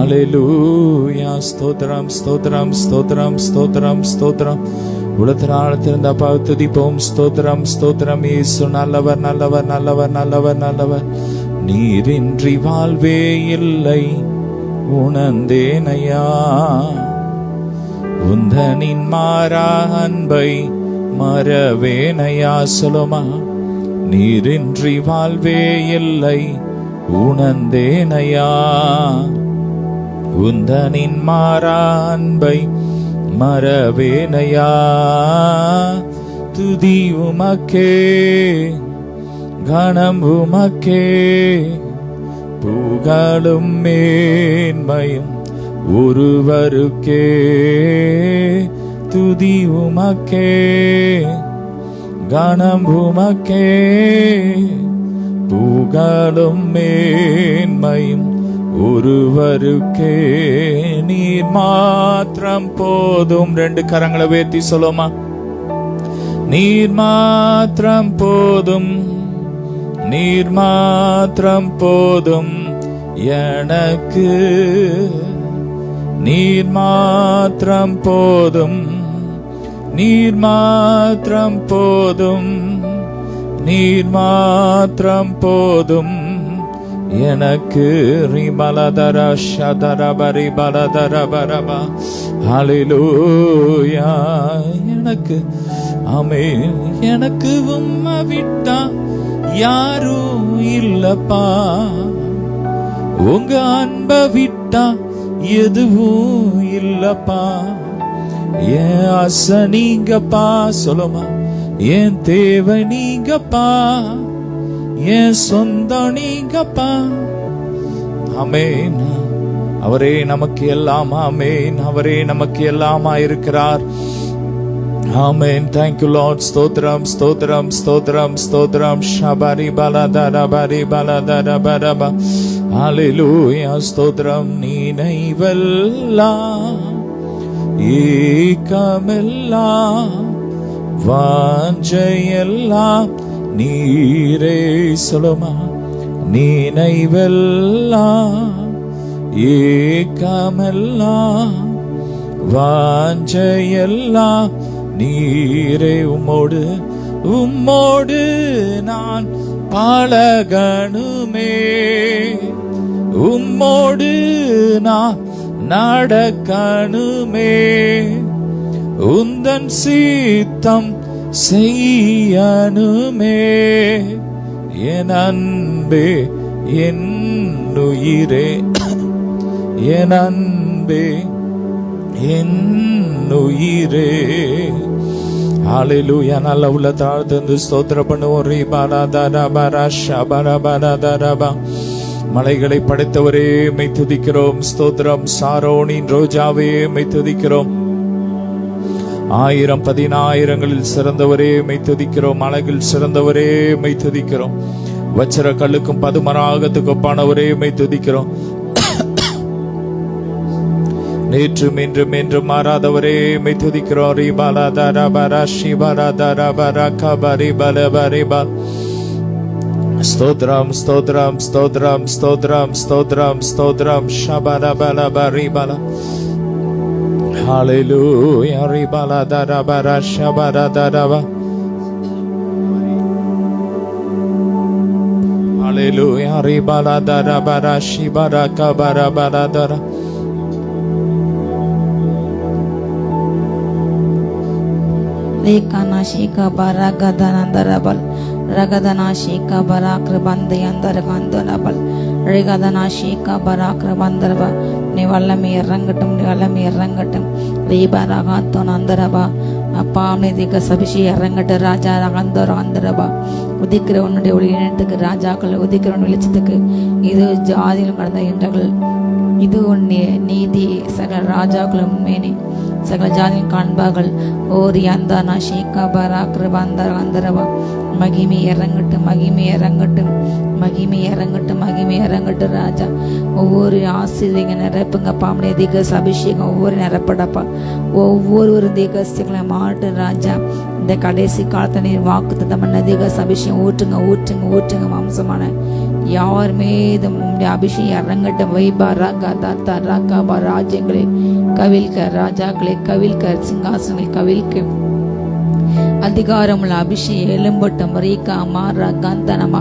ஹல்லேலூயா. ஸ்தோத்திரம் ஸ்தோத்திரம் ஸ்தோத்திரம் ஸ்தோத்திரம் ஸ்தோத்திரம். உலகத்திலிருந்த அப்பாவை துதிப்போம். ஸ்தோத்திரம் ஸ்தோத்திரம். இயேசு நல்லவர் நல்லவர் நல்லவர் நல்லவர் நல்லவர். நீரின்றி வாழ்வே இல்லை உணர்ந்தேனையா, உந்தனின் மாறா அன்பை மறவேனையா. சொல்லுமா, நீரின்றி வாழ்வே இல்லை உணர்ந்தேனையா, உந்தனின் மாறா அன்பை மறவேனையா. துதி உமக்கே, கணம் உமக்கே, புகழும் மேன்மையும் ஒருவருக்கே. துதி உமக்கே, கணம் உமக்கே, புகழும் மேன்மையும் ஒருவருக்கே. நீர் மாத்திரம் போதும். 2 கரங்களை உயர்த்தி சொல்லுமா, நீர் மாத்திரம் போதும், நீர் மாத்திரம் போதும் எனக்கு. நீர் மாத்திரம் போதும், நீர் மாத்திரம் போதும், நீர் மாத்திரம் போதும் எனக்கு. ரிபலதர ஷதரபரி பலதரபரபா. ஹல்லேலூயா. எனக்கு ஆமென். எனக்கு உம்மை விட்டா யாரும் இல்லப்பா, உங்க அன்பை விட்டா எதுவும் இல்லப்பா. என் ஆசை நீங்கப்பா. சொல்லுமா, என் தேவை நீங்கப்பா, என் சொந்தம் நீங்கப்பா. ஆமென். அவரே நமக்கு எல்லாம். ஆமென். அவரே நமக்கு எல்லாமா இருக்கிறார். ஆமென். Thank you Lord. ஸ்தோத்திரம் ஸ்தோத்திரம் ஸ்தோத்திரம் ஸ்தோத்திரம். ஷபரி பலதரபரி பலதரபரபா. ஹல்லேலூயா. ஸ்தோத்திரம். நினைவெல்லாம் ஏக்கமெல்லாம் வாஞ்சையெல்லாம் நீரே. சொல்லுமா, நினைவெல்லாம் ஏக்கமெல்லாம் வாஞ்சையெல்லாம் நீரே. உம்மோடு உம்மோடு நான் பழகணுமே, உம்மோடு நான் நடக்கணுமே, உந்தன் சித்தம் செய்யணுமே. என் அன்பே என் உயிரே, என் அன்பே என் உயிரே. ஹல்லேலூயா. நல்ல உள்ள தாழ்ந்து ஸ்தோத்திரம் பண்ணுவோம். ரிபலதரபர ஷபரபரதரபா. மலைகளை படைத்தவரே மை துதிக்கிறோம். ஸ்தோத்திரம். சாரோனின் ரோஜாவே மை துதிக்கிறோம். 1000 10,000ங்களில் சிறந்தவரே மை துதிக்கிறோம். அழகில் சிறந்தவரே மை துதிக்கிறோம். வச்சர கல்லுக்கும் பதுமராகத்துக்கு ஒப்பானவரே மை துதிக்கிறோம். நேற்றும் இன்றும் என்றும் மாறாதவரே மை துதிக்கிறோம். ரிபலதரபர ஷிபரதரபர கபரி பலபரிபா. ஸ்தோத்ரம் ஸ்தோத்ரம் ஸ்தோத்ரம் ஸ்தோத்ரம் ஸ்தோத்ரம் ஸ்தோத்ரம். ஷபரபலபரிபல. ஹல்லேலூயா. ரிபலதரபர ஷபரதரப. ஹல்லேலூயா. ரிபலதரபர ஷிபர கபரபலதர. Rekanashika Baragadanadarabal Ragadanashika Barakrabandayandaragandarabal Regadanashika Barakrabandaraba Nivalami Rangatum Nivalami Rangatum Rebaragatonandaraba Apamnidika Sabishi Rangata Raja Ragandarandaraba Udikron Devlin Rajakal Udikron Village Idu Jadil Karda Integral Idu Nidi Saga Rajakulum Meni சகல ஜாதியின் காண்பார்கள். ஓர் யந்தானா ஷீகா பராக்ரபந்தர அந்தரவா. மகிமை இறங்கட்டும், மகிமை இறங்கட்டும், மகிமை இறங்கட்டும், மகிமை இறங்கட்டும் ராஜா. ஒவ்வொரு ஆசீர்வாதம் நிரப்புங்க பாமனே. திகஸ் அபிஷேகம் ஒவ்வொரு நிரப்படப்பா. ஒவ்வொரு திகஸ்களை மாட்டு ராஜா. இந்த கடைசி காலத்தை நீர் வாக்கு தத்தமன்ன திகஸ் அபிஷேகம் ஊற்றுங்க ஊற்றுங்க ஊற்றுங்க. மாம்சமான யார் மீதும் உம்முடைய அபிஷேகம் இறங்கட்டும். வைபா ராகா தாத்தா ராகாபா ராஜ்யங்களை கவிழ்க்க, ராஜாக்களை கவிழ்க்க, சிங்காசனங்களை கவிழ்க்க அதிகாரமுள்ள அபிஷேகம் எழும்பட்டும். ரீகா மாரா கந்தனமா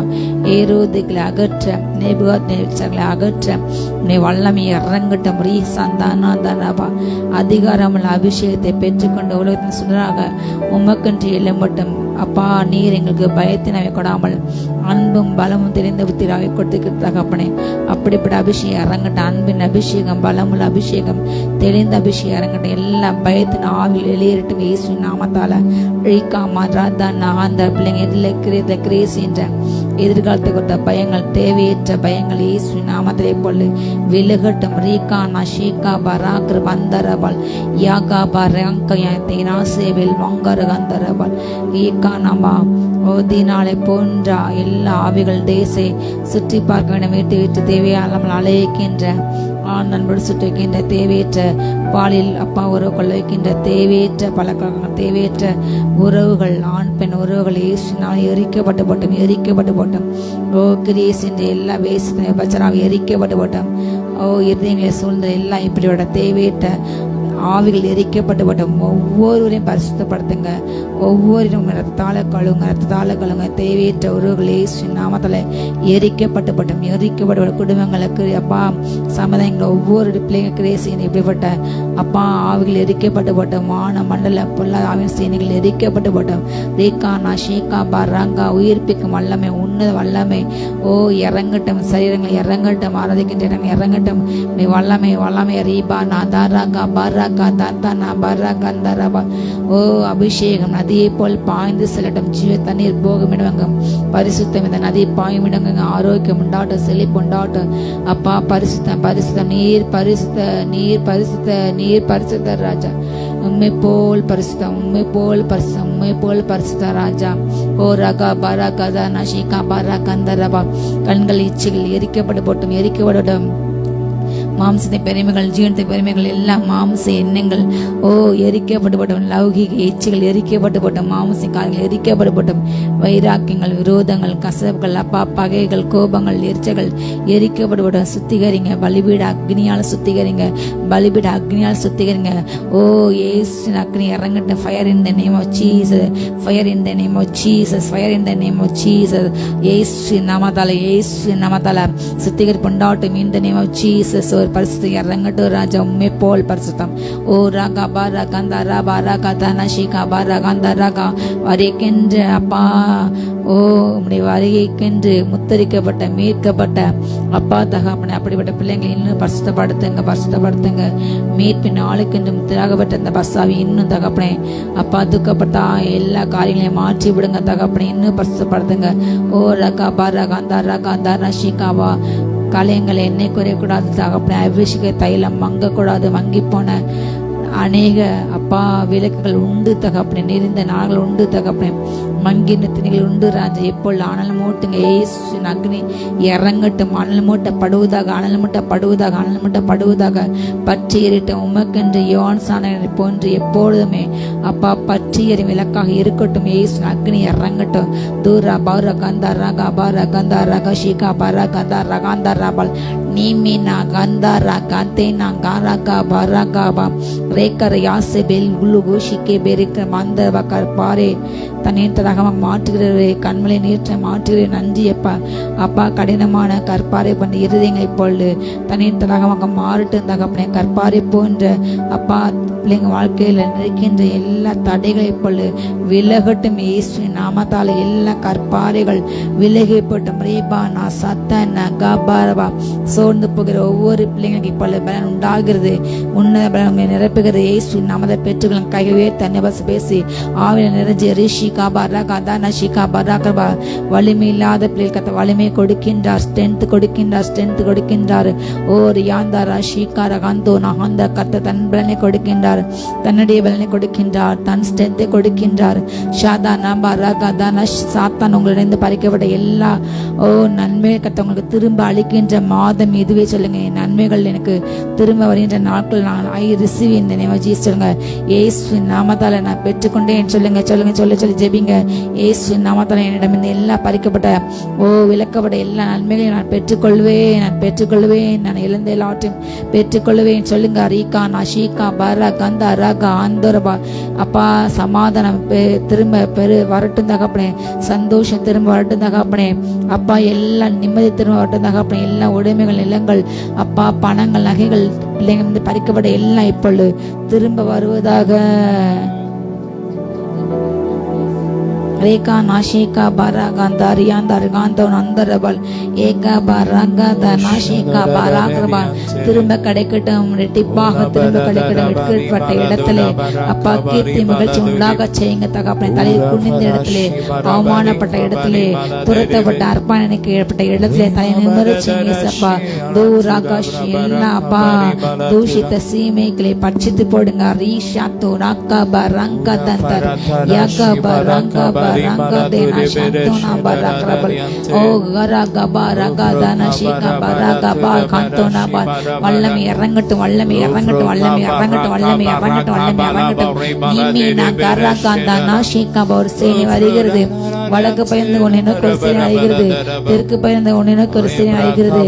ஏரோதுகளை அகற்ற, நேபுகாத்நேச்சர்களை அகற்ற உன்னை வல்லமை இறங்கட்டும். ரீ சந்தானாதனபா அதிகாரமுள்ள அபிஷேகத்தை பெற்றுக்கொண்டு உலகத்தின் சுடராக உமக்கன்று எழும்பட்டும். அப்பா, நீர் எங்களுக்கு பயத்தினவை கொடாமல் அன்பும் பலமும் தெரிந்த புத்திராக கொடுத்துக்கிட்டு தகப்பனே, அப்படிப்பட்ட அபிஷேகம் இறங்கட்டும். அன்பின் அபிஷேகம், பலமுள்ள அபிஷேகம், தெளிந்த அபிஷேகம் இறங்கட்டும். எல்லா பயத்தின் ஆவில் வெளியேறட்டும் இயேசுவின் நாமத்தால. ரீகாமா ராதானா அந்த பிள்ளைங்க எதில் கிரேஸ் என்ற எதிர்காலத்தை கொடுத்த பயங்கள், தேவையற்ற பயங்கள் இயேசுவின் நாமத்திலே போல விலகட்டும். ரீகானா ஷீகா பராக்ரு வந்தரபால் யாகா பராங்கயா தேனாசேவில் வங்கர கந்தரபால் ஈகானமா ஓதினாலே போன்றா எல்லா ஆவிகள் தேசை சுற்றி பார்க்க வேண்டும். வீட்டு வீட்டு தேவையால்லாமல் அலைக்கின்ற நண்பர் சுற்றி வைக்கின்ற தேவையற்ற பாலில் அப்பா உறவு கொள்ள வைக்கின்ற தேவையற்ற பழக்கங்கள், தேவையற்ற உறவுகள், ஆண் பெண் உறவுகள் இயேசுவினால் எரிக்கப்பட்டு போட்டோம், எரிக்கப்பட்டு போட்டோம். ஓ கிரீஸ் என்ற எல்லா வேச பச்சராக எரிக்கப்பட்டு போட்டோம். ஓ இருதயங்களை சூழ்ந்த எல்லாம் இப்படியோட தேவையற்ற ஆவிகள் எரிக்கப்பட்டு போட்டோம். ஒவ்வொருவரையும் பரிசுத்தப்படுத்துங்க. ஒவ்வொருவரும் ரத்தத்தால கழுவுங்க. தேவையற்ற உறவுகள் இயேசுவின் நாமத்துல எரிக்கப்பட்டு போட்டோம், எரிக்கப்பட்ட குடும்பங்களுக்கு அப்பா சமுதாயங்கள் ஒவ்வொரு பிள்ளைங்க கிரேசின் இப்படிப்பட்ட அப்பா ஆவிகள் எரிக்கப்பட்டு போட்டோம். வான மண்டல பொல்லாத ஆவின் சேனைகள் எரிக்கப்பட்டு போட்டோம். ரீகானா ஷீகா பராங்கா உயிர்ப்பிக்கும் வல்லமை, உன்னத வல்லமை ஓ இறங்கட்டும். சரீரங்கள் இறங்கட்டும், ஆராதிக்கின்ற இடங்கள் இறங்கட்டும். வல்லமை ரீபா நாதாராகா பாரா ஓ அபிஷேகம் நதியை போல் பாய்ந்து செல்லட்டும். ஜீவ தண்ணீர் போகுமிடவங்க பரிசுத்தம் இந்த நதி பாயுமிடங்க. ஆரோக்கியம் உண்டாட்டும், செழிப்பு உண்டாட்டும். அப்பா பரிசுத்தம் நீர் பரிசுத்த ராஜா. உண்மை போல் பரிசுத்த ராஜா. ஓ ரகா பாரா கதா நஷிகா பாரா கந்தரபா கண்கள் இச்சைகள் எரிக்கப்பட்டு போட்டும். மாம்சத்தின் பெருமைகள், ஜீவனத்தின் பெருமைகள், எல்லாம் மாம்ச எண்ணங்கள் ஓ எரிக்கப்பட்டு போட்டோம். லௌகிக எச்சிகள் எரிக்கப்பட்டு போட்டோம். மாம்ச காரியங்கள் எரிக்கப்பட்டு போட்டோம். வைராக்கியங்கள், விரோதங்கள், கசப்புகள், அப்பா பகைகள், கோபங்கள், எரிச்சல்கள் எரிக்கப்பட்டு போட்டோம். சுத்திகரிங்க, பலிபீட அக்னியால் சுத்திகரிங்க. ஓ இயேசுவின் அக்னி இறங்கட்டும். Fire in the name of Jesus, fire in the name of Jesus. இயேசுவின் நாமத்தால சுத்திகரிப்பு உண்டாட்டும். In the name of Jesus. ஒரு பரிசுத்த இறங்கட்டும் ராஜா. உண்மை போல் பரிசுத்தம். ஓ ராகா பாரா கந்தரா பாரா கதானா ஷீகா பாரா கந்தராகா வரைக்கின்ற அப்பா ஓ உம்முடைய வருகைக்கென்று முத்தரிக்கப்பட்ட மீட்கப்பட்ட அப்பா தகப்பனே, அப்படிப்பட்ட பிள்ளைங்களை இன்னும் பரிசுத்தப்படுத்துங்க. மீட்பின் ஆளுக்கென்று முத்தராகப்பட்ட அந்த பஸ்ஸாவை இன்னும் தகப்பனே அப்பா துக்கப்பட்டா எல்லா காரியங்களையும் மாற்றி விடுங்க தகப்பனே. இன்னும் பரிசுத்தப்படுத்துங்க. ஓ ரகா பாரா கந்தரா கந்தாரா ஷீகாவா கலையங்களை எண்ணெய் குறையக்கூடாது தகப்பனே. அபிஷேக தைலம் மங்கக்கூடாது. மங்கி போன அநேக அப்பா விளக்குகள் உண்டு தகப்பனே. நெறிந்த நாள்கள் உண்டு தகப்பனே. மங்கின திணிகள் உண்டு ராஜா. எப்பொழுது அனல் மூட்டுங்க இயேசுவின் அக்னி இறங்கட்டும். அனல் மூட்டப்படுவதாக பற்றி எறிட்டும். உமக்கென்று யோவான் சாணனை போன்று எப்பொழுதுமே அப்பா பற்றி எறி விளக்காக இருக்கட்டும். இயேசுவின் அக்னி இறங்கட்டும். தூரா பாரா கந்தாரா பாரா கந்தாரா ஷீகா பாரா கந்தாரா கந்தாராபால் நீமினா கந்தாரா கந்தேனா காராகா பாராகாபா ரேக்கர யாசே பெல் குலுகு ஷிகே பெரிக்க மந்தவ கற்பாரே தன்னீர்த்தராக மாற்றுகிறவரே, கண்மலை நீற்ற மாற்றுகிறே. நன்றி அப்பா கடினமான கற்பாரை போன்ற இருதயங்களை போல் தன்னீர்த்தராக மாறட்டும் தகப்பனே. கற்பாரை போன்ற அப்பா பிள்ளைங்க வாழ்க்கையில் இருக்கின்ற எல்லா தடைகளை போல் விலகட்டும் இயேசுவின் நாமத்தால். எல்லா கற்பாறைகள் விலகப்பட்டும். ரீபா நா சத்த நகாபாரபா சோர்ந்து போகிற ஒவ்வொரு பிள்ளைங்களுக்கு இப்பொழுது பலன் உண்டாகிறது. உன்னத பலன் நிரப்புகிறது இயேசுவின் நாமத்தை பெற்றுக்கலாம். கைவே தன்னை பேசி ஆவில நிறைஞ்ச ரிஷி காபாரா கதானா ஷிகா பராகபா வலிமை இல்லாத பிள்ளைகளுக்கு வலிமை கொடுக்கின்றார். ஸ்ட்ரென்த் கொடுக்கின்றார். ஓ ரியாந்தாரா ஷிகா ரகாந்தோ நகாந்த கத்த தன் பலனை கொடுக்கின்றார். தன்னுடைய பலனை கொடுக்கின்றார். தன் ஸ்ட்ரென்த்தை கொடுக்கின்றார். ஷாதானா பராகதானா சாத்தான் உங்களிடம் பறிக்கப்பட்ட எல்லா ஓ நன்மைகள் கத்தவங்களுக்கு திரும்ப அளிக்கின்ற மாதம் இதுவே சொல்லுங்க. என் நன்மைகள் எனக்கு திரும்ப வருகின்ற நாட்கள் நான் ஐ ரிசீவ் இந்த நேம் ஆஃப் ஜீசஸ் சொல்லுங்க. இயேசுவின் நாமத்தால நான் பெற்றுக்கொண்டேன் சொல்லுங்க. சொல்லி ஜெபிங்க. இயேசு நாமத்தால என்னிடம் இந்த எல்லா பறிக்கப்பட்ட விளக்கப்பட்ட எல்லா நன்மைகளையும் நான் பெற்றுக்கொள்வேன், நான் இழந்த எல்லாத்தையும் பெற்றுக்கொள்வேன் சொல்லுங்க. ரீகா நஷீகா பரா கந்தா ரகா ஆந்தோரபா. அப்பா சமாதானம் திரும்ப வரட்டும் தகப்பனே, சந்தோஷம் திரும்ப வரட்டும் தகப்பனே, அப்பா எல்லாம் நிம்மதி திரும்ப வரட்டும் தகப்பனே, எல்லா உடைமைகள் நிலங்கள் அப்பா பணங்கள் நகைகள் பிள்ளைங்க வந்து பறிக்கப்பட எல்லாம் இப்பொழுது திரும்ப வருவதாக. ரேகா நாஷிகா பராகந்தா ரியாந்தர் காந்தோன் அந்தரபல் ஏகா பராகந்தா நாஷிகா பராகரபல். திரும்ப கிடைக்கட்டும், ரெட்டிப்பாக திரும்ப கிடைக்கட்டும். வெட்கப்பட்ட இடத்திலே அப்பா கீர்த்தி மகிழ்ச்சி உண்டாக செய்யுங்க தகப்பனே. தலையில் குனிந்த இடத்திலே, அவமானப்பட்ட இடத்திலே, துரத்தப்பட்ட அர்ப்பணிக்கு ஏற்பட்ட இடத்திலே தலை நிமிரச்சிங்க அப்பா. தூராகாஷி எல்லாம் அப்பா தூஷித்த சீமைகளை பட்சித்து போடுங்க. ரீஷா தூ ராக்கா பரங்கா தந்தர் யாக்கா பரங்கா ரங்க தேனா சந்தோனா பரக்ரபல் ஓ கரக பரக தன ஷீகா பரக பா கந்தோனா பா. வல்லமை இறங்கட்டும், வல்லமை இறங்கட்டும், வல்லமை இறங்கட்டும், வல்லமை இறங்கட்டும், வல்லமை இறங்கட்டும். நீமீனா கரக தன ஷீகா ஒரு சேனை வருகிறது. வடக்கு பயந்து ஒன்னுக்கு ஒரு சேனை வருகிறது, தெற்கு பயந்து ஒன்னுக்கு ஒரு சேனை வருகிறது,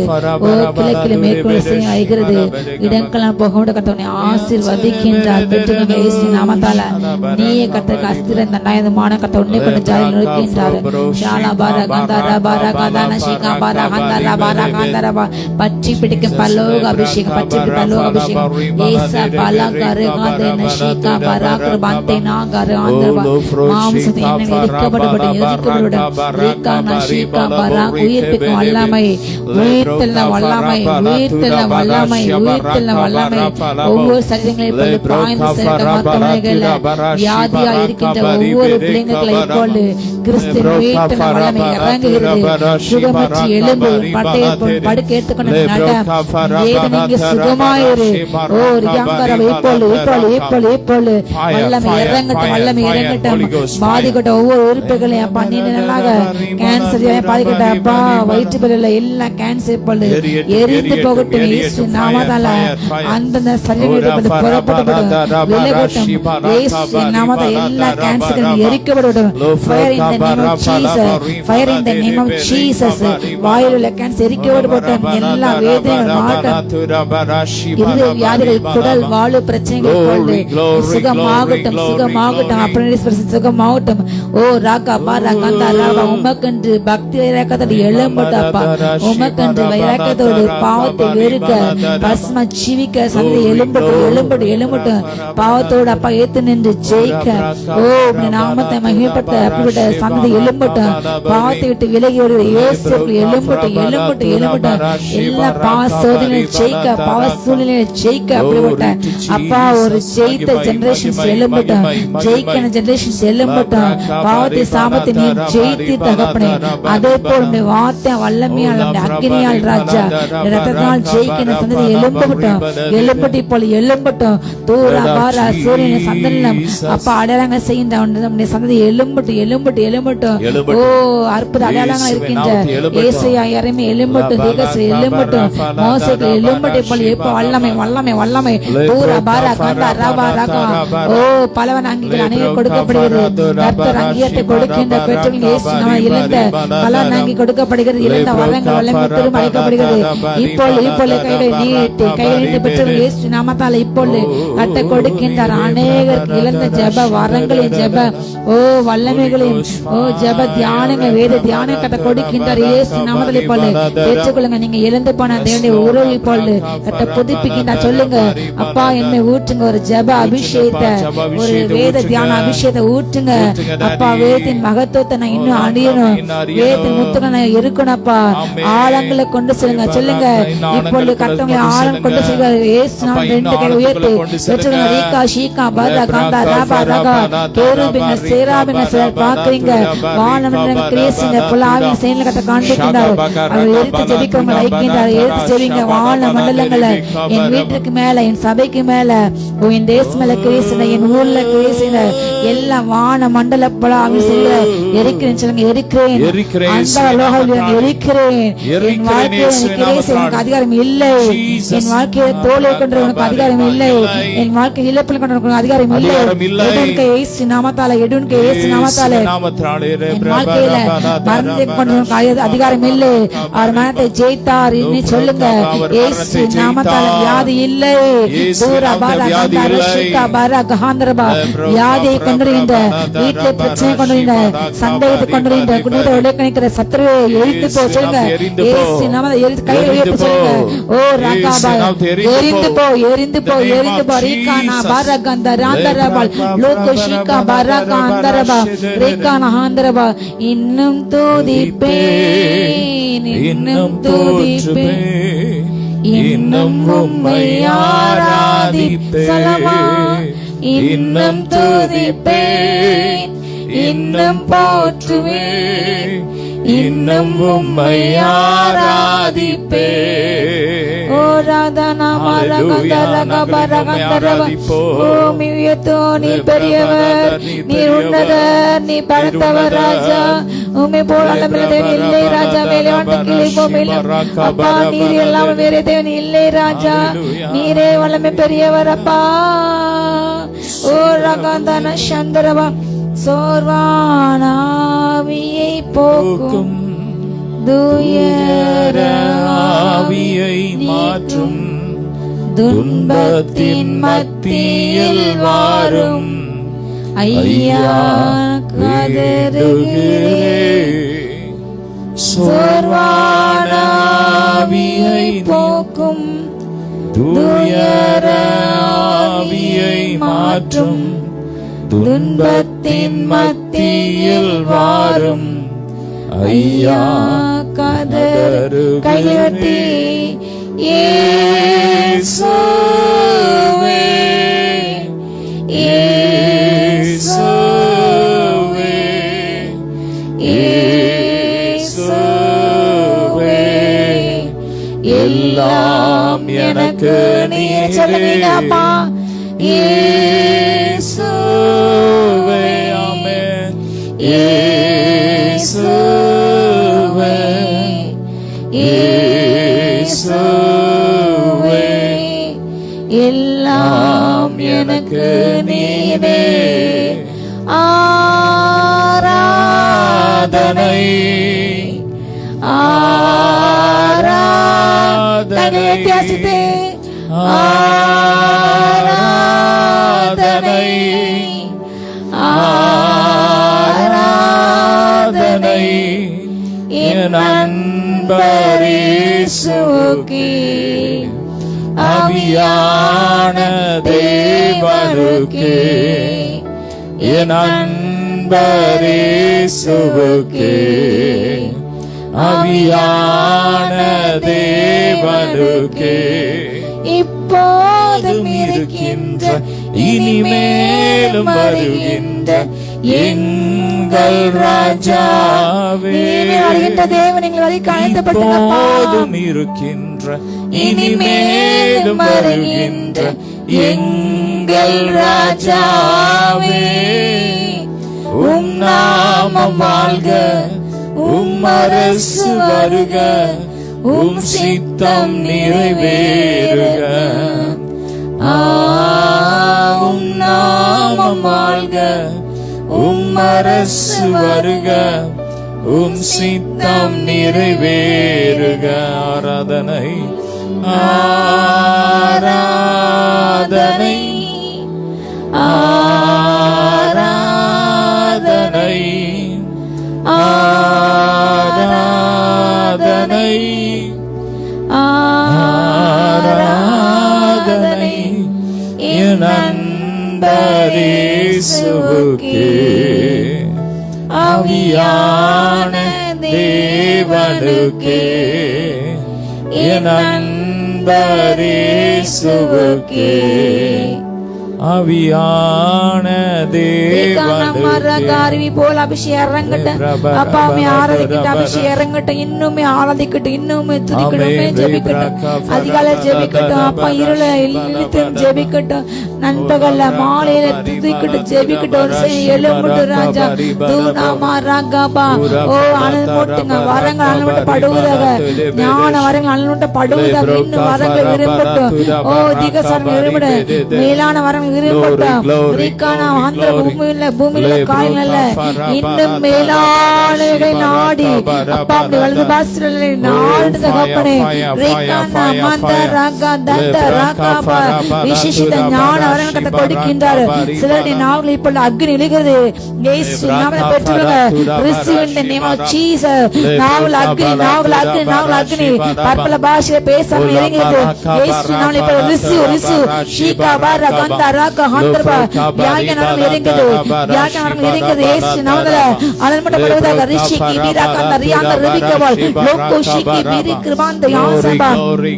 ஓ கிழக்கில் மேற்கொள்ள சேனை வருகிறது. இடங்கெல்லாம் போக கத்தவனை ஆசீர்வதிக்கின்றார். பெற்றுக்கொண்ட இயேசு நாமத்தால நீயே கர்த்தருக்கு அஸ்திர தண்டாயுதமான கத்த உன்னை கொண்டு ஜாதியில் நொறுக்கின்றார். ஷாலா பாரா கந்தரா பாரா கதான ஷீகா பாரா கந்தரா பாரா கந்தரா. பற்றி பிடிக்கும் பல்லோக அபிஷேகம், பற்றி பிடிக்கும் பல்லோக அபிஷேகம். ஏசா பாலா கரு காதேன ஷீகா பாரா கர்பந்தே நாகரு ஆந்தரா. மாம்சம் என்ன எரிக்கப்படப்படும் ரீகா நஷீகா பாரா. உயிர்ப்பிக்கும் வல்லமை, உயிர்த்தெல்ல வல்லமை, உயிர்த்தெல்ல வல்லமை, உயிர்த்தெல்ல வல்லமை. ஒவ்வொரு சரீரங்களை பாய்ந்து சென்ற மருத்துவமனைகள்ல வியாதியா இருக்கின்ற ஒவ்வொரு பிள்ளைங்களை இப்பொழுது கிறிஸ்துவின் உயிர்த்தெல்ல வல்லமை இறங்குகிறது. சுகமற்றி எழும்பு, படுக்க ஏற்றுக்கொண்டு நட வேதனைக்கு சுகமாயிரு. ஓ ரியாங்கரவ இப்பொழுது வல்லமை இறங்கட்டும், வல்லமை இறங்கட்டும். பாதிக்கப்பட்ட ஒவ்வொரு உறுப்புகளையும் அப்பா நீண்ட நாளாக கேன்சர் பாதிக்கப்பட்ட அப்பா வயிற்று பகுதியில் எல்லாம் கேன்சர் இப்பொழுது எரிந்து போகட்டும். இயேசு நாமத்தால அந்தந்த சரீரங்கள் புறப்படப்படும், விலகட்டும். இயேசு நாமத்தால எல்லா கேன்சரும் எரிக்கப்படட்டும். Fire in the name of Jesus, fire in the name of Jesus. வாயில் உள்ள கேன்சர் எரிக்கப்படட்டும். எல்லா வேதனைகள் மாறட்டும். இருதய வியாதிகள், குடல் வாழு பிரச்சனைகள் சுகமாகட்டும், சுகமாகட்டும். அப்படி சுகமாகட்டும். ஓ ராகா பாரா கந்தா ராவா. உமக்கென்று பக்தி வைராக்கத்தோடு எழும்பட்டப்பா, உமக்கென்று வைராக்கத்தோடு பாவத்தை வெறுக்க பஸ்ம ஜீவிக்க சந்தை எழும்பட்டும். பாவத்தோடு அப்பா ஏத்து நின்று ஜெயிக்க ஓ நாமத்தை மகிமைப்பட்ட அப்படிப்பட்ட சந்தை எழும்பட்டும். பாவத்தை விட்டு விலகி வருகிற இயேசு எழும்பட்டும். எல்லா பாவ சோதனையை ஜெயிக்க, பாவ சூழ்நிலையை ஜெயிக்க அப்படிப்பட்ட அப்பா ஒரு ஜெயித்த ஜெனரேஷன்ஸ் எழும்பட்டும், ஜெயிக்கிற ஜெனரேஷன்ஸ் எழும்பட்டும். பாவத்தை சாபத்தை நீ ஜெயித்து தகப்பனே. அதே போல் வார்த்தை வல்லமையால் அக்கினியால் ராஜா ரத்தத்தால் ஜெயிக்கிற சந்ததி எழும்பட்டு இப்போது எழும்பட்டும். தூரா பாரா சூரியனை சந்தனம் அப்பா அடையாளங்க செய்கின்ற சந்ததி எழும்பட்டும். ஓ அற்புத அடையாளங்கள் இருக்கின்ற ஏசையா இறைமை எழும்பட்டும், தீகஸ் எழும்பட்டும், மோசைக்கு எழும்பட்டும். இப்போ வல்லமை தூரா பாரா கந்தா ராபா ராகா. ஓ பலவன் அங்கிகள் அநேகம் கொடுக்கப்படுகிறது. கர்த்தர் அங்கீகத்தை கொடுக்கின்ற பெற்றோர்கள் இயேசு நாம இழந்த பலன் அங்கி கொடுக்கப்படுகிறது. இழந்த வரங்கள் வல்லமை திரும்ப அழைக்கப்படுகிறது. இப்பொழுது கைகளை நீட்டி பெற்றோர்கள் இயேசு நாமத்தால் இப்பொழுது கட்ட கொடுக்கின்றார். அநேகருக்கு இழந்த ஜெப வரங்களையும் ஜெப ஓ வல்லமைகளையும் ஓ ஜெப தியானங்கள் வேத தியானம் கட்ட கொடுக்கின்றார். இயேசு நாமத்தால் இப்பொழுது பெற்றுக்கொள்ளுங்க. நீங்க இழந்து போன தேவனுடைய உறவு இப்பொழுது கட்ட புதுப்பிக்கின்றார். சொல்லுங்க அப்பா என்னை ஊற்றுங்க, ஒரு ஜெப அபிஷேகத்தை, ஒரு வேத தியான அபிஷேகத்தை ஊற்றுங்க அப்பா. வேதத்தின் மகத்துவத்தை நான் இன்னும் அணியணும், வேதத்தின் முத்துக்களை நான் இருக்கணும் அப்பா. ஆழங்களை கொண்டு சொல்லுங்க இப்பொழுது கட்டங்களை ஆழம் கொண்டு செல்லுங்க. இயேசு நாமம் ரெண்டு கை உயர்த்தி பெற்றுக்கொள்ளுங்க. ரீகா ஷீகா பாரா கந்தா ராபா ராகா. கேருபீங்க சேராபீங்க சிலர் பார்க்கிறீங்க. வானமண்டலம் கிரேசிங்க புலாவின் செயல் கட்ட காண்பிக்கின்றார். அவர் எரித்து ஜெபிக்கிறவங்க ஐக்கின்றார். எரித்து ஜெபிங்க. வான மண்டலங்களை என் வீட்டுக்கு மேல, என் சபைக்கு மேல, என் தேசம் மேல கிரேசின, என் ஊர்ல கிரேசின எல்லா வான மண்டல புலாவின் செயல எரிக்கிறேன் சொல்லுங்க. எரிக்கிறேன் அந்த லோகம் எரிக்கிறேன். என் வாழ்க்கையை எனக்கு அதிகாரம் இல்லை. என் வாழ்க்கையை தோலை கொண்டவனுக்கு அதிகாரம் இல்லை. என் வாழ்க்கை இழப்பில் கொண்டவனுக்கு அதிகாரம் இல்லை. எடுன்க இயேசு நாமத்தால நாமத்தாலே என் வாழ்க்கையில மரணத்தை கொண்டு அதிகாரம் இல்லை. அவர் மரணத்தை ஜெயித்தார். இனி சொல்லுங்க, இயேசு நாமத்தால வியாதி இல்லை. வியாதியை கொண்டிருக்கின்ற, வீட்டிலே பிரச்சனை கொண்டிருக்கின்ற, சந்தேகத்தை கொண்டிருக்கின்ற, குடும்பத்தை உடைக்கணிக்கிற சத்துருவை எரித்து போ. சொல்லுங்க, இயேசு நாமத்தால கையை உயர்த்தி சொல்லுங்க. ஓ ராகாபா, எரிந்து போ, எரிந்து போ, எரிந்து போ. ரீகானா பாரகந்த ராந்தரபால் லோகோஷிகா பாரகா அந்தரபா ரீகானா ஆந்தரபா. இன்னும் துதிப்பேன், இன்னும் துதிப்பேன், இன்னும் உம்மை ஆராதிப்பேன். இன்னும் துதிப்பேன், இன்னும் போற்றுவேன், இன்னும் உம்மை ஆராதிப்பேன். ஓ ராதனா மரகந்தரக பரகந்தரவ. ஓ மியத்தோ, நீ பெரியவர், நீ உன்னதர், நீ படைத்தவர் ராஜா. உம்மை போல் அல்லமில்ல தேவன் இல்லை ராஜா. மேலே வாழ்ந்த கீழே பூமியிலும் அப்பா நீர் எல்லாம் வேறே தேவன் இல்லை ராஜா. நீரே வல்லமை பெரியவர் அப்பா. ஓ ரகந்தன சந்தரவா. சோர்வானாவியை போக்கும், துயர ஆவியை மாற்றும், துன்பத்தின் மத்தியில் வாரும் ஐயா கதறுகிறேன். சோர்வானாவியை போக்கும், துயர ஆவியை மாற்றும், துன்பத்தின் மத்தியில் வாரும் ஐயா கதறு. கையெட்டி இயேசுவே, இயேசுவே, இயேசுவே, எல்லாம் எனக்கு நீயே. சொல்லுங்க அப்பா, இயேசுவே. ஆமென். இயேசுவே, இயேசுவே, எல்லாம் எனக்கு நீவே. ஆராதனை, ஆராதனை, ஆராதனை, ஆராதனை என் அன்பர் இயேசுவுக்கே, ஆவியான தேவனுக்கே, என் அன்பர் இயேசுவுக்கே, ஆவியான தேவனுக்கே, இப்போதும் இருக்கின்ற இனிமேலும் வருகின்ற எங்கள் ராஜாவே. இப்போதும் இருக்கின்ற இனிமேலும் வருகின்ற எங்கள் ராஜாவே. உம் நாமம் வாழ்க, உம் அரசு வருக, உம் சித்தம் நிறைவேறுக. உம் நாமம் வாழ்க, உம் அரசு வருக, உம் சித்தம் நிறைவேறுக. ஆராதனை, ஆராதனை, ஆராதனை, ஆராதனை, ஆராதனை என் அன்பர் இயேசுவுக்கே, ஆவியான தேவனுக்கே, என் அன்பர் இயேசுவுக்கே, ஆவியான தேவனுக்கே போல அபிஷேகம் இறங்கட்டும். அப்பாவுமே ஆராதிக்கட்டும், அபிஷேகம் இறங்கட்டும். இன்னுமே ஆராதிக்கட்டும், இன்னுமே துதிக்கட்டுமே, ஜெபிக்கட்டும். அதிகாலை ஜெபிக்கட்டும் அப்பா, இருள இழுத்தும் ஜெபிக்கட்டும், நண்பகல்ல மாலையில துதிக்கட்டும், ஜெபிக்கட்டும். எழுமுட்டு ராஜா தூணாமா ராகாபா. ஓ அனல் மூட்டுங்க, வரங்கள் அனல்மூட்ட படுவதாக, ஞான வரங்கள் அனல்மூட்ட படுவதாக. இன்னும் வரங்கள் விரும்பட்டும். ஓ திகசரம் விரும்பட, மேலான வரம் விரும்பட்டும். ரீகானா ஆந்திர பூமியில காரியங்கள இன்னும் மேலானவை நாடி அப்பா அப்படி வலது பாஸ்டர்களை நாடு தகப்பனே. ரீகானா மந்த ராகா தந்த ராகாபா விசேஷித்த ஞான வரங்களை கொடுக்கின்றார். சிலருடைய நாவல் இப்பொழுது அக்னி இழுகிறது. இயேசு நாமத்தை பெற்றுக்கொள்ளுங்க. Receive in the name of Jesus. நாவல் அக்னி நாவல் அக்னி நாவல் அக்னி பற்பல பாஷையில பேசாம இறங்குது. இயேசு நாமத்தை இப்பொழுது ரிசீவ் ஷீகா பாரா கந்தா ராகா ஹந்தர்பா யாகனம் இறங்குது. யாகனம் இறங்குது. இயேசு நாமத்துல அலமட்டப்படுவதாக ரிஷிகி வீரா கந்தா ரியாந்த ரிபிகவல் லோகோ ஷிகி வீரி கிருபாந்த யாசபா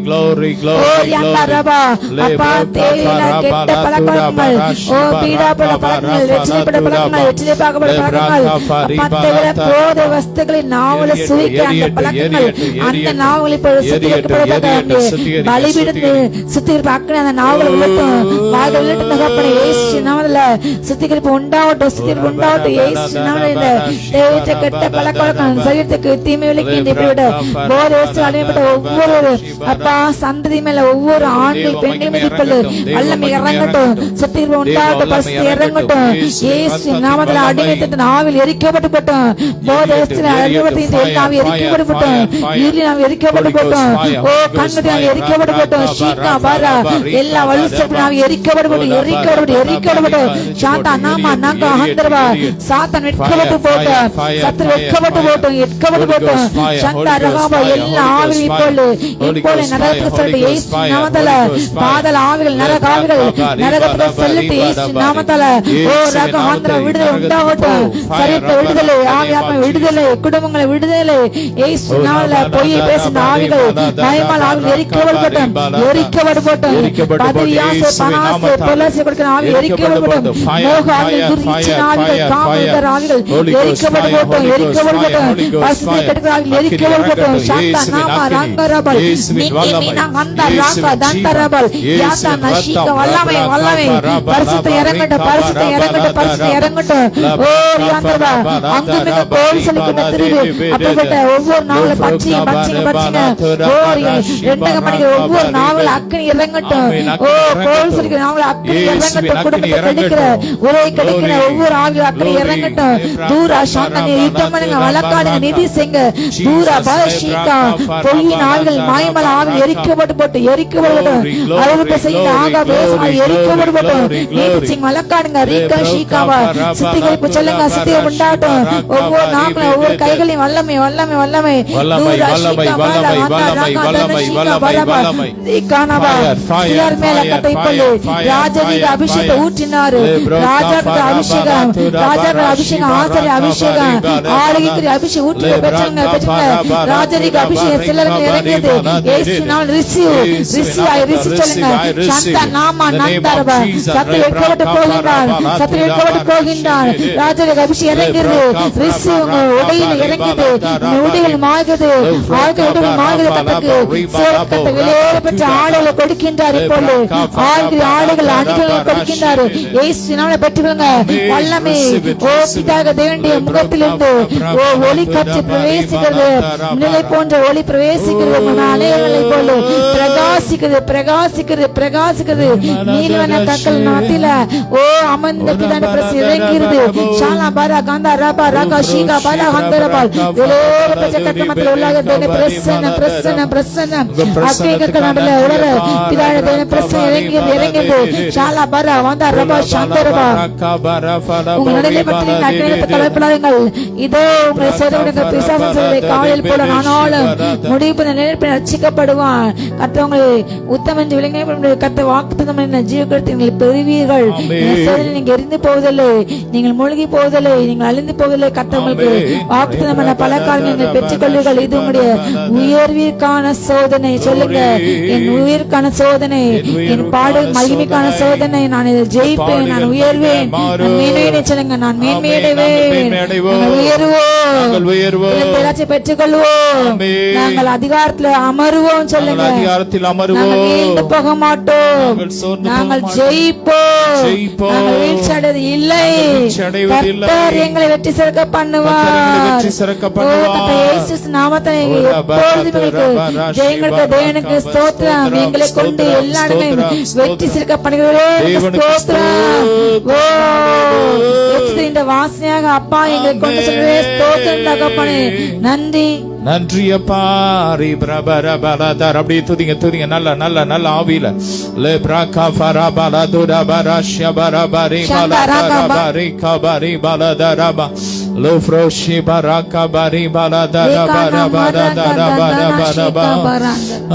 glory ஓ யாந்தா ரபா அப்பா தேவில கெட்ட பழக்கங்கள் ஓ பீடாபட பழக்கங்கள் வெற்றிலைப்பட பழக்கங்கள் வெற்றிலைப்பாகப்பட பழக்கங்கள் அப்பா தேவில போதை வஸ்துக்களை நாவல சுவைக்கிற அந்த பழக்கங்கள் அந்த நாவல் இப்பொழுது சுத்திகரிக்கப்படுவதாக பலிபீடத்து சுத்திகரிப்பாக்க அந்த நாவல் உள்ளட்டும் வாய்கள் உள்ளட்டும் தகப்பனே. இயேசு நாமத்துல சுத்திகரிப்பு உண்டாகட்டும். சுத்திகரிப்பு உண்டாகட்டும். இயேசு நாமத்துல இந்த தேவையற்ற கெட்ட பழக்கவழக்கம் சரீரத்துக்கு தீமை விளைக்கின்ற இப்படிவிட போதை வஸ்து அடிமைப்பட்ட ஒவ்வொரு அப்பா சந்ததி மேல ஒவ்வொரு ஆண்கள் பெண்கள் மீது இப்பொழுது வல்லமை இறங்கட்டும். சுத்திகரிப்பு உண்டாகட்டும். பரிசுத்த இறங்கட்டும். இயேசு நாமத்துல அடிமைத்தத்தின் ஆவில் எரிக்கப்பட்டு போட்டோம். போதை வஸ்து அடிமைப்பட்ட ஆவி எரிக்கப்பட்டு போட்டோம். இருளின் ஆவி எரிக்கப்பட்டு போட்டோம். ஓ கண்ணுடைய ஆவி எரிக்கப்பட்டு போட்டோம். ஷீகா பாரா எல்லா வலுசப்பின் ஆவி எரிக்கப்பட்டு போட்டோம். எரிக்கப்பட்டு சாத்தா நாமா நாங்க ஹந்தர்வா சாத்தான் வெட்கப்பட்டு போட்டோம். சத்துரு வெட்கப்பட்டு போட்டோம். சந்தா ரகாபா எல்லா ஆவி இப்பொழுது நரகத்துக்கு செல்லட்டு இயேசு நாமத்தால பாதல் ஆவிகள் நரகத்துக்கு செல்லட்டு இயேசு நாமத்தால ஓ ரக ஆந்திர விடுதலை உண்டாகட்டும். சரீரத்தை விடுதலை ஆவி ஆத்மா விடுதலை குடும்பங்களை விடுதலை இயேசு நாமத்தால பொய்யை பேசின ஆவிகள் பயமால் ஆவிகள் எரிக்கப்படட்டும். பதிரியாசை பனாசை பொல்லாசை கொடுக்கிற ஆவி எரிக்கப்படட்டும். மோக ஆவிகள் துர்ச்சன ஆவிகள் காமதர் ஆவிகள் எரிக்கப்படட்டும். பசுமை கெடுக்கிற ஆவிகள் எரிக்கப்படட்டும். சாத்தா நாமா ரங்கரபல் மின்னி நங்கந்த ராகா தந்தரபல் யாத்தா நஷிக வல்லமை பரிசுத்த இறங்கட்டும். ஓ யாந்தரபா அங்குமிக கோல் செலுக்கிற திருவு அப்பப்பட்ட ஒவ்வொரு நாவல பச்சிங்க ஓ ரெண்டக மணிக்கு ஒவ்வொரு நாவல அக்னி இறங்கட்டும். ஓ கோல் செலுக்கிற நாவல அக்னி இறங்கட்டும். குடும்பத்தை கெடுக்கிற உரை கெடுக்கிற ஒவ்வொரு ஆவில அக்னி இறங்கட்டும். தூரா சாந்தனை யுத்தம் பண்ணுங்க. வழக்காடுங்க. நிதி செய்ங்க. தூரா பஷீகா பொய்யின் ஆவிகள் மாயமல ஆவில் எரிக்கப்பட்டு அறுவடை செய்ய ஆகா பேச எரிக்கப்பட்டு நீதி சிங் வழக்காடுங்க. ரீகா ஷீகாவா சுத்திகரிப்பு சொல்லுங்க. சுத்திகரிப்பு உண்டாகட்டும். ஒவ்வொரு நாட்களும் ஒவ்வொரு கைகளையும் வல்லமை தூரா ஷீகா பாலா சிலர் மேல கத்தை பள்ளி ராஜரீக அபிஷேகத்தை ஊற்றினாரு. ராஜாக்கள் அபிஷேகம் ஆசிரிய அபிஷேகம் ஆளுகைக்குரிய அபிஷேகம் ஊற்றி பெற்றுங்க. ராஜரீக அபிஷேகம் சிலருக்கு இறங்கியது. இயேசுவினால் ரிசீவ் சொல்லுங்க. சாந்தா நாமா நந்தரபா சத்து எடுக்கப்பட்டு போகின்றான். ராஜரீக அபிஷேகம் இறங்கியது. ரிசீவ் உங்க உடையில் இறங்கியது. உடைகள் மாறுகிறது. உடைகள் மாறுகிறது. கத்த வெளியேற பெற்ற ஆளுகளை கொடுக்கின்றார். இப்பொழுது ஆளுகள் அணிகளை கொடுக்கின்றார். இயேசுவினால் பெற்றுக்கொள்ளுங்க. வல்லமை ஓ பிதாக தேவனுடைய முகத்திலிருந்து ஓ ஒளி காற்று பிரவேசிக்கிறது. நிலை போன்ற ஒளி பிரவேசிக்கிறது. அலைகளை போல பிரகாசிக்கிறது. நீலவன கற்கள் மத்தியில ஓ அமர்ந்த பிதான பிரசி இறங்கிறது. ஷாலா பாரா கந்தா ரபா ரகா ஷீகா பாரா ஹந்தரபால் வெளியேற பெற்ற கட்ட மத்தியில் உள்ளாக தேவனை பிரசன்ன அக்கேக நடுல உலர பிதான தேவனை பிரசன்ன இறங்கியது. ஷாலா பாரா வந்தா ரபா சந்தரபா உங்கள் நடுநிலை பற்றி நன்மையினத்தை கலைப்படாதீங்கள். இதோ உங்களை சோதனைகள் பிசாசம் செய்வதை காலையில் போல நானாலும் முடிவு நினைப்பில் ரட்சிக்கப்படுவான். கர்த்தவங்களை உத்தம என்று விளங்க கர்த்த வாக்குத்தத்தம் என்ன ஜீவகத்தை நீங்கள் பெறுவீர்கள். சோதனை நீங்க எரிந்து போவதில்லை. நீங்கள் மூழ்கி போவதில்லை. நீங்கள் அழிந்து போவதில்லை. கர்த்தவங்களுக்கு வாக்குத்தத்தம் என பல காரியங்கள் பெற்றுக் கொள்வீர்கள். இது உங்களுடைய உயர்விற்கான சோதனை. சொல்லுங்க. என் உயிர்க்கான சோதனை, என் பாடு மகிமைக்கான சோதனை. நான் இதை ஜெயிப்பேன். நான் உயர்வேன். நான் மேன்மையை சொல்லுங்க. நான் மேன்மையடைவேன். பெற்றுக் கொள்வோம். நாங்கள் அதிகாரத்தில் அமருவோம். சொல்லுங்க. வீழ்ந்து போக மாட்டோம். நாங்கள் ஜெயிப்போம். நாங்கள் வீழ்ச்சி அடைவது இல்லை. கர்த்தர் எங்களை வெற்றி சிறக்க பண்ணுவார். இயேசு நாமத்தை எப்பொழுதும் ஜெயங்களுக்கு தேவனுக்கு ஸ்தோத்திரம். எங்களை கொண்டு எல்லா இடங்களையும் வெற்றி சிறக்க பண்ணுகிற தேவனுக்கு இந்த வாசனையாக அப்பா எங்களை கொண்டு செல்வே ஸ்தோத்திரம் தகப்பனே. நன்றி நன்றி அப்பா. ரீ பிரபர பலதர் அப்படியே துதிங்க துதிங்க நல்ல நல்ல நல்ல ஆவியில லே பிரகா ஃபரபல துரபர ஷபரபரி பலதரபரி கபரி பலதரப லோ ஃப்ரோஷி பரக பரி பலதரபரபரபரபரபரப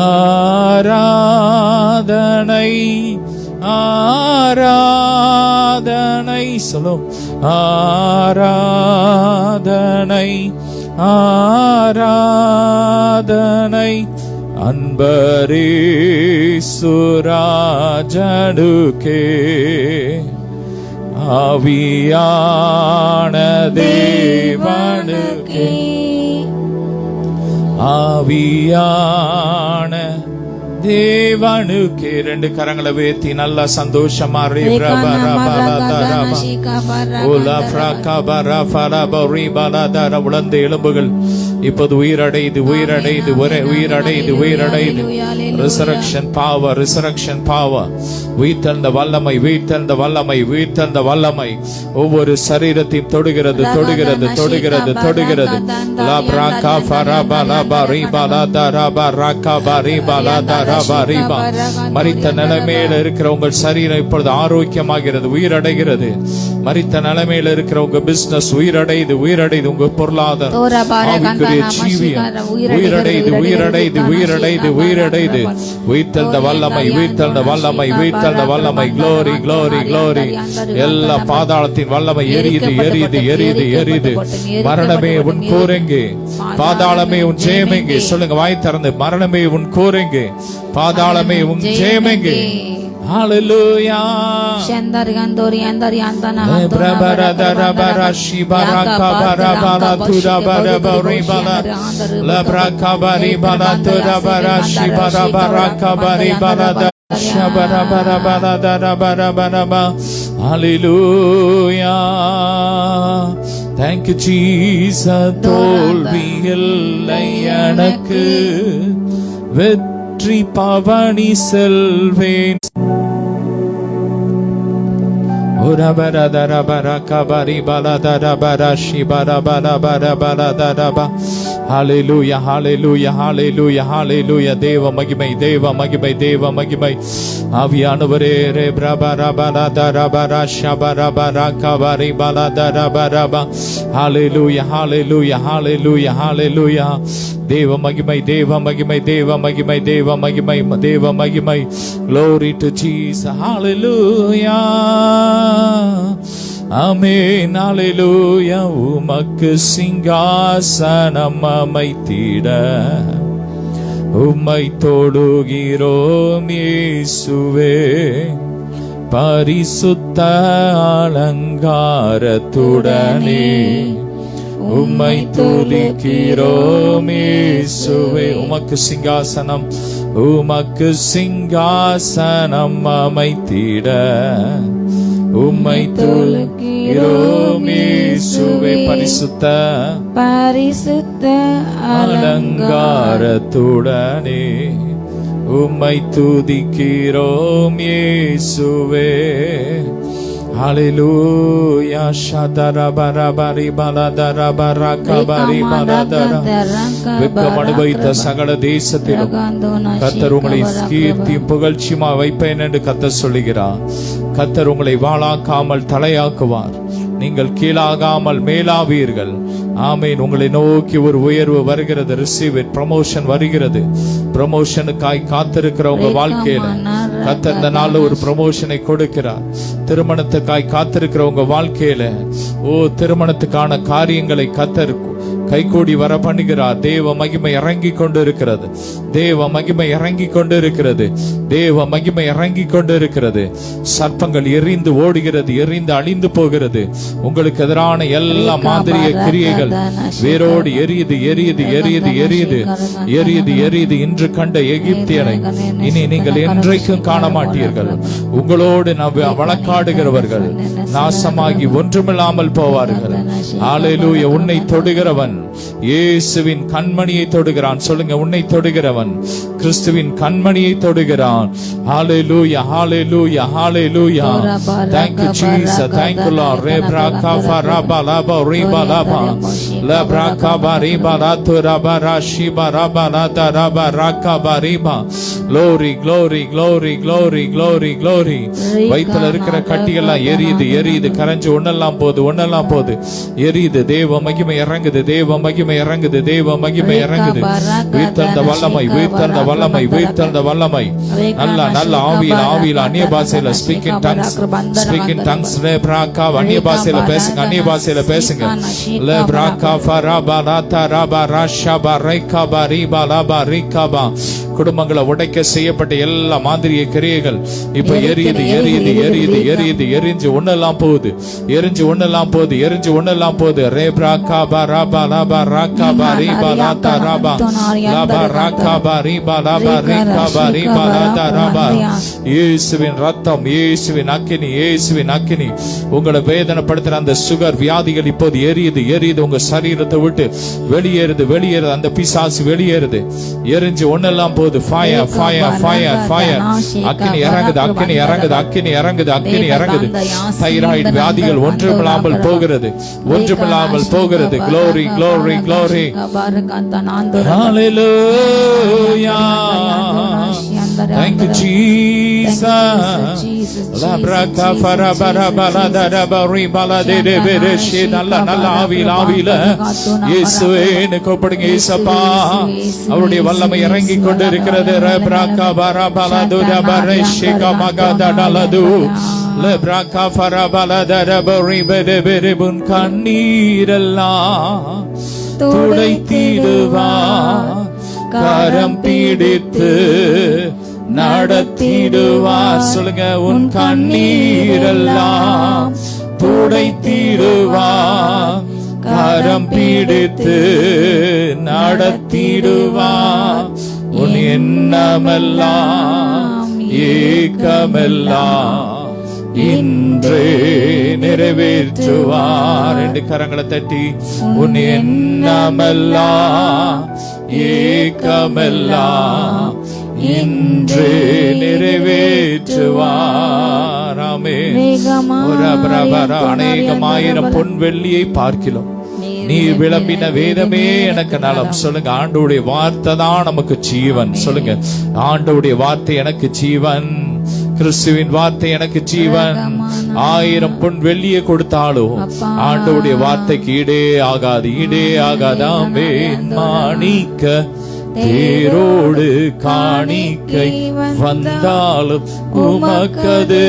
ஆராதனை ஆராதனை சொல்லும் ஆராதனை ஆராதனை அன்பரீசுராஜனுக்கே ஆவியான தேவனுக்கே ஆவியான தேவனுக்கு. ரெண்டு கரங்களை வேத்தி நல்லா சந்தோஷமா உலர்ந்த எலும்புகள் இப்போது உயிரடைது உயிரடைது உயிரடைது உயிரடைது. Resurrection power resurrection power. உயிர்த்தெழுந்த வல்லமை உயிர்த்தெழுந்த வல்லமை உயிர்த்தெழுந்த வல்லமை ஒவ்வொரு சரீரத்தையும் தொடுகிறது தொடுகிறது தொடுகிறது தொடுகிறது. மரித்த நிலைமையில இருக்கிற உங்கள் சரீரம் இப்பொழுது ஆரோக்கியமாகிறது உயிரடைகிறது. மரித்த நிலைமையில இருக்கிற உங்க பிசினஸ் உயிரடைது உயிரடைது. உங்க பொருளாதாரம் உயிரடைது உயிரடைது உயிரடைது உயிரடைது. உயிர்த்தெழுந்த வல்லமை உயிர்த்தெழுந்த வல்லமை உயிர்த்தெழுந்த வல்லமை. Glory glory glory. எல்லா பாதாளத்தின் வல்லமை எரியுது எரியுது எரியுது எரியுது. மரணமே உன் கூரெங்கே, பாதாளமே உன் ஜெயமெங்கே. சொல்லுங்க வாய் திறந்து, மரணமே உன் கூரெங்கே, பாதாளமே உன் ஜெயமெங்கே. ஹalleluya. சந்தரி கந்தோரி அந்தரி அந்தனா பிரபரதரபர ஷிபரக பரபர துரபரபரி பல லப்ரக பரி பல துரபர ஷிபரபரக பரி பல ஷபரபரபரதரபரபரப. ஹalleluya. Thank you Jesus. தோல்வி இல்லை எனக்கு, வெற்றி பவனி செல்வேன். Hallelujah, hallelujah, hallelujah, hallelujah. தேவ மகிமை தேவ மகிமை தேவ மகிமை. ஆவியானவரே ரே பிரபரபரதரபர ஷபரபரகபரி பலதரபரப. Hallelujah, hallelujah, hallelujah, hallelujah. தேவ மகிமை தேவ மகிமை தேவ மகிமை தேவ மகிமை தேவ மகிமை. Glory to Jesus. Hallelujah. ஆமென். ஹalleluya. உமக்கு சிங்காசனம் அமைத்திட உம்மை தொழுகிறோம் இயேசுவே. பரிசுத்த அலங்காரத்துடனே உம்மை துதிக்கிறோம் இயேசுவே. உமக்கு சிங்காசனம் உமக்கு சிங்காசனம் அமைத்திட உம்மை துதிக்கிறோம் இயேசுவே. பரிசுத்த பரிசுத்த அலங்காரத்துடனே உம்மை துதிக்கிறோம் இயேசுவே. Hallelujah. Shadarabari baladarabarakabari baladara. வெக்கம் அனுபவித்த சகல தேசத்திலும் கர்த்தர் உங்களை கீர்த்தியும் புகழ்ச்சியுமா வைப்பேன் என்று கர்த்தர் சொல்லுகிறார். கர்த்தர் உங்களை வாளாக்காமல் தலையாக்குவார். நீங்கள் கீழாகாமல் மேலாவீர்கள். ஆமென். உங்களை நோக்கி ஒரு உயர்வு வருகிறது. Receive it. ப்ரமோஷன் வருகிறது. ப்ரமோஷனுக்காய் காத்திருக்கிற உங்க வாழ்க்கையில கர்த்தர் இந்த நாள்ல ஒரு ப்ரமோஷனை கொடுக்கிறார். திருமணத்துக்காய் காத்திருக்கிற உங்க வாழ்க்கையில திருமணத்துக்கான காரியங்களை கர்த்தர் கைகூடி வர பண்ணுகிறார். தேவ மகிமை இறங்கி கொண்டு இருக்கிறது. தேவ மகிமை இறங்கி கொண்டு இருக்கிறது. தேவ மகிமை இறங்கி கொண்டு இருக்கிறது. சர்ப்பங்கள் எரிந்து ஓடுகிறது, எரிந்து அழிந்து போகிறது. உங்களுக்கு எதிரான எல்லா மாதிரிய கிரியைகள் வேரோடு எரியுது எரியுது எரியுது எரியுது எரியுது எரியுது. இன்று கண்ட எகிப்தியனை இனி நீங்கள் என்றைக்கும் காண மாட்டீர்கள். உங்களோடு வழக்காடுகிறவர்கள் நாசமாகி ஒன்றுமில்லாமல் போவார்கள். ஹalleluya. உன்னை தொடுகிறவன் இயேசுவின் கண்மணியை தொடுகிறான். சொல்லுங்க, உன்னை தொடுகிறவன் கிறிஸ்துவின் கண்மணியை தொடுகிறான். ஹalleluya hallelujah hallelujah. Thank you Jesus, thank you Lord. Rebraka faraba laba riba laba labraka bariba laturaba rashiba raba lataraba raka bariba. Glory glory glory glory glory glory. வயித்துல இருக்கிற கட்டியெல்லாம் எரியுது எரியுது, கரைஞ்சு ஒண்ணெல்லாம் போகுது எரியுது. தேவ மகிமை இறங்குது, தேவ மகிமை இறங்குது, தேவ மகிமை இறங்குது. உயிர்த்தெழுந்த வல்லமை, உயிர்த்தெழுந்த வல்லமை, உயிர்த்தெழுந்த வல்லமை. நல்ல ஆவியில அந்நிய பாஷையில ஸ்பீக் இன் டங்ஸ் ரெப்ராகா. அந்நிய பாஷையில பேசுங்க, அந்நிய பாஷையில பேசுங்க. லெப்ராகா ஃபராபா லாதா ராபா ராஷாபா ரைகாபா ரீபா லாபா ரிகாபா. குடும்பங்களை உடைக்க செய்யப்பட்ட எல்லா மாதிரிய கிரியைகள் இப்ப எரியுது எரியுது எரியுது எரியுது, எரிஞ்சு ஒண்ணெல்லாம் போகுது, எரிஞ்சு ஒண்ணெல்லாம் போகுது, எரிஞ்சு ஒண்ணெல்லாம் போகுது. ரேப்ராகா பராபா லாபா ராகாபா ரீபா லாதா ராபா லாபா ராகாபா ரீபா லாபா ரிகாபா ரீபா லாதா ராபா. இயேசுவின் ரத்தம், இயேசுவின் அக்கினி, இயேசுவின் அக்கினி. உங்களை வேதனைப்படுத்துற அந்த சுகர் வியாதிகள் இப்போது எரியுது எரியுது, உங்க சரீரத்தை விட்டு வெளியேறுது வெளியேறுது. அந்த பிசாசு வெளியேறுது, எரிஞ்சு ஒண்ணெல்லாம் போகுது. Fire fire fire fire. அக்கினி இறங்குது, அக்கினி இறங்குது, அக்கினி இறங்குது, அக்கினி இறங்குது. தைராய்டு வியாதிகள் ஒன்றுமில்லாமல் போகிறது, ஒன்றுமில்லாமல் போகிறது. glory glory glory. Hallelujah. Thank you Jesus. Labraka farabara balada rabari balade de bereshi. நல்ல ஆவியில இயேசுவே கூப்பிடுங்க. இயேசப்பா, அவருடைய வல்லமை இறங்கி கொண்டு இருக்கிறது. ரப்ராகா பரபலது ரபரேஷி கமகதடலது லப்ராகா ஃபரபலத ரபரி பெரெபெரெ. உன் கண்ணீரெல்லாம் துடைத்திடுவார், கரம் பிடித்து நடத்திடுவார். சொல்லுங்க, உன் கண்ணீரெல்லாம் துடைத்திடுவார், கரம் பிடித்து நடத்திடுவார். உன் எண்ணமெல்லாம் ஏக்கமெல்லாம் இன்றே நிறைவேற்றுவார். ரெண்டு கரங்களை தட்டி, உன் எண்ணமெல்லாம் ஏக்கமெல்லாம் இன்றே நிறைவேற்றுவார். ஆமென். அநேகமாயிரம் பொன் வெள்ளியை பார்க்கிறோம், நீ விளம்பின வேதமே எனக்கு நலம். சொல்லுங்க, ஆண்டவருடைய வார்த்தை தான் நமக்கு ஜீவன். சொல்லுங்க, ஆண்டவருடைய வார்த்தை எனக்கு ஜீவன், கிறிஸ்துவின் வார்த்தை எனக்கு ஜீவன். 1000 பொன் வெள்ளியை கொடுத்தாலும் ஆண்டவருடைய வார்த்தைக்கு ஈடே ஆகாது, ஈடே ஆகாது. ஆமென். மாணிக்க தேரோடு காணிக்கை வந்தாலும் உமக்கது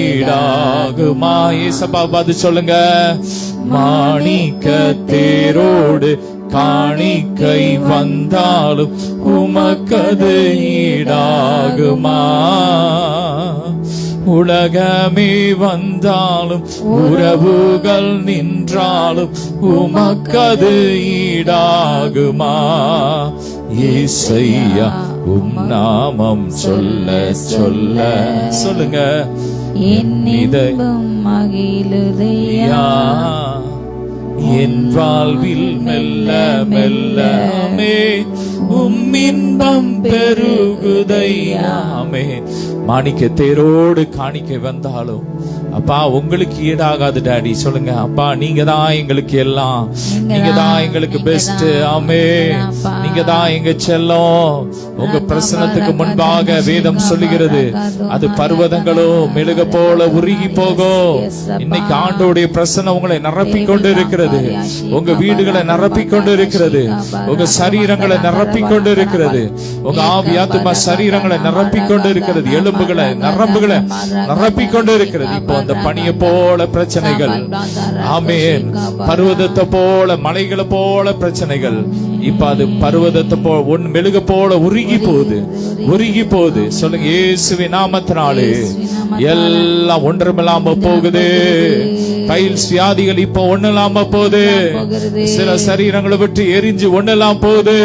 ஈடாகுமா? ஏசப்பா பதில் சொல்லுங்க. மாணிக்க தேரோடு காணிக்கை வந்தாலும் உமக்கது ஈடாகுமா? உலகமே வந்தாலும் உறவுகள் நின்றாலும் உமக்கது ஈடாகுமா? இயேசையா, உம் நாமம் சொல்ல சொல்ல. சொல்லுங்க, என் இன்பம் மகிழுதையா, என் வாழ்வில் மெல்ல மெல்லமே உம் இன்பம் பெருகுதையாமே. மாணிக்க தேரோடு காணிக்கை வந்தாலும் அப்பா உங்களுக்கு ஈடாகாது டாடி. சொல்லுங்க, அப்பா நீங்க தான் எங்களுக்கு எல்லாம், நீங்க தான் எங்களுக்கு பெஸ்ட். ஆமே, நீங்க தான் எங்க செல்லம். உங்க பிரசனத்துக்கு முன்பாக வேதம் சொல்லுகிறது, அது பர்வதங்களும் மெழுக போல உருகி போகும். இன்னைக்கு ஆண்டோடைய பிரசனம் உங்களை நிரப்பி கொண்டு இருக்கிறது, உங்க வீடுகளை நிரப்பி கொண்டு இருக்கிறது, உங்க சரீரங்களை நிரப்பி கொண்டு இருக்கிறது, உங்க ஆவி ஆத்துமா சரீரங்களை நிரப்பி கொண்டு இருக்கிறது, எலும்புகளை நரம்புகளை நிரப்பி கொண்டு இருக்கிறது. இப்போ அந்த பனியை போல பிரச்சனைகள், ஆமென், பர்வதத்தை போல மலைகளை போல பிரச்சனைகள், இப்ப அது பர்வதத்தை போல மெழுக போல உருகி போகுது, உருகி போகுது. சொல்லுங்க, இயேசுவின் நாமத்தினாலே எல்லாம் ஒன்றுமில்லாம போகுது. பைல்ஸ் வியாதிகள் இப்ப ஒண்ணலாம போகுது. சில சரீரங்களை விட்டு எரிஞ்சு ஒண்ணலாம் போகுது.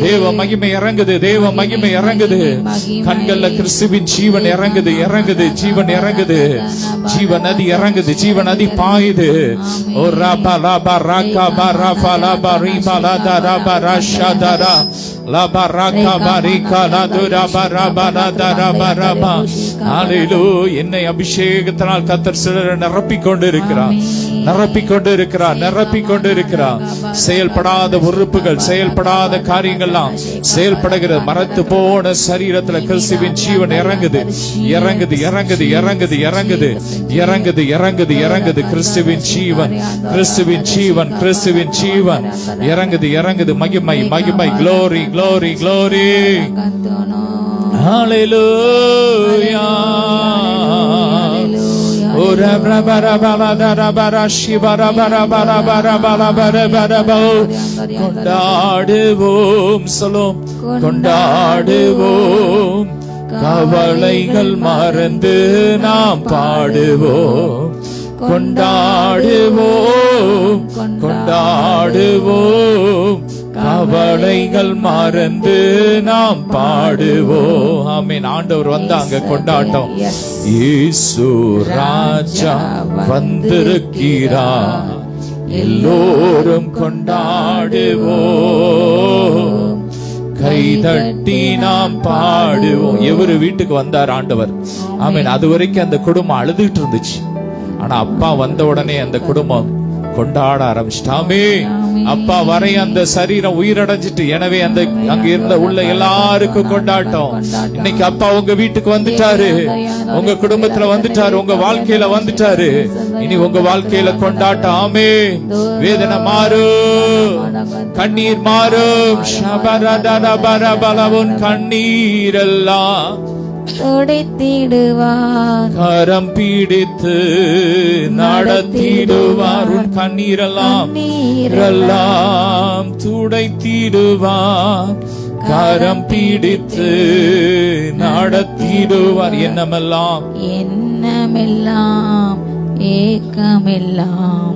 தேவ மகிமை இறங்குது, தேவ மகிமை இறங்குது. கண்கள்ல கிறிஸ்துவின் ஜீவன் இறங்குது, இறங்குது, ஜீவன் இறங்குது, ஜீவ நதி இறங்குது, ஜீவ நதி பாயுது. ஓ ராபா லாபா ராகா பா ராபா லாபா ரீபா லாதா ராபா ராஷாதாரா லாபா ராகா பாரிகா லாதுரா பராபா லாதா ராபா ராபா. ஹalleluya. என்னை அபிஷேகத்தினால் கர்த்தர் சிலரை நிரப்பிக் கொண்டிருக்கிறார், நிரப்பிக் கொண்டிருக்கிறார், நிரப்பிக் கொண்டிருக்கிறார். செயல்படாத உறுப்புகள், செயல்படாத காரியங்கள்லாம் செயல்படுகிறது. மரத்து போன சரீரத்துல கிறிஸ்துவின் ஜீவன் இறங்குது, இறங்குது, இறங்குது, இறங்குது, இறங்குது, இறங்குது, இறங்குது, இறங்குது. கிறிஸ்துவின் ஜீவன், கிறிஸ்துவின் ஜீவன், கிறிஸ்துவின் ஜீவன் இறங்குது, இறங்குது. மகிமை, மகிமை, glory, glory, glory. Hallelujah. Ora bara bara bara bara bara shibara bara bara bara bara bara bara bara. கொண்டாடுவோம் சொல்லும், கொண்டாடுவோம். கவலைகள் மறந்து நாம் பாடுவோம். கொண்டாடுவோம், கொண்டாடுவோம். கவலைகள் மறந்து நாம் பாடுவோம். ஆமென். ஆண்டவர் வந்தாங்க, கொண்டாட்டம். இயேசு ராஜா வந்திருக்கிறார், எல்லோரும் கொண்டாடுவோம். கைதட்டி நாம் பாடுவோம். எவரு வீட்டுக்கு வந்தார் ஆண்டவர்? ஆமென். அது வரைக்கும் அந்த குடும்பம் அழுதுட்டு இருந்துச்சு. ஆனா அப்பா வந்த உடனே அந்த குடும்பம் கொண்டாட ஆரம்பிச்சிட்டாமே. அப்பா வரை அந்த சரீரம் உயிரடைஞ்சிட்டு, எனவே அந்த அங்க இருந்த உள்ள எல்லாருக்கும் கொண்டாட்டம். இன்னைக்கு அப்பா உங்க வீட்டுக்கு வந்துட்டாரு, உங்க குடும்பத்துல வந்துட்டாரு, உங்க வாழ்க்கையில வந்துட்டாரு. இனி உங்க வாழ்க்கையில கொண்டாட்டம். ஆமே. வேதனை மாறும், கண்ணீர் மாறும். ஷபரதபரபலவுன் கண்ணீரெல்லாம் துடைத்திடுவார், கரம் பிடித்து நடத்திடுவார். உன் கண்ணீரெல்லாம் துடைத்திடுவார், கரம் பிடித்து நடத்திடுவார். எண்ணமெல்லாம், எண்ணமெல்லாம் ஏக்கமெல்லாம்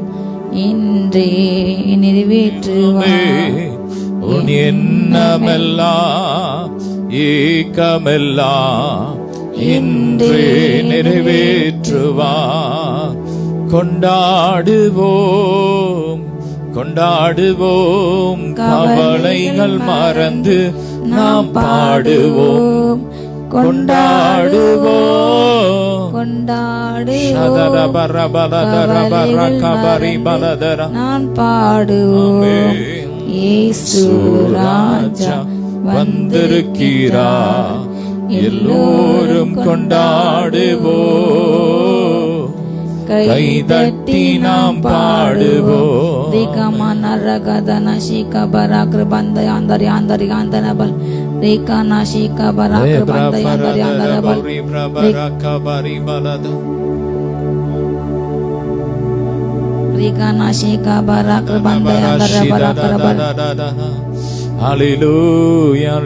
இன்றே நிறைவேற்றுவார். உன் எண்ணமெல்லாம் ஏக்கமெல்லாம் இன்றே நிறைவேற்றுவார். கொண்டாடுவோம், கொண்டாடுவோம். கவலைகள் மறந்து நாம் பாடுவோம். கொண்டாடுவோம், கொண்டாடுவோம். நான் பாடுவோம். இயேசு ராஜா வந்திருக்கிறார், எல்லோரும் கொண்டாடுவோம். கைதட்டி நாம் பாடுவோம். ரேகாமனரகதன ஷிகபராக்ர பந்தயாந்தரி ஆந்தரி ஆந்தனபல் Rehana ஷிகபராக்ர பந்தயாந்தரி ஆந்தனபல் Rehana ஷிகபராக்ர பந்தயாந்தரபல். Hallelujah.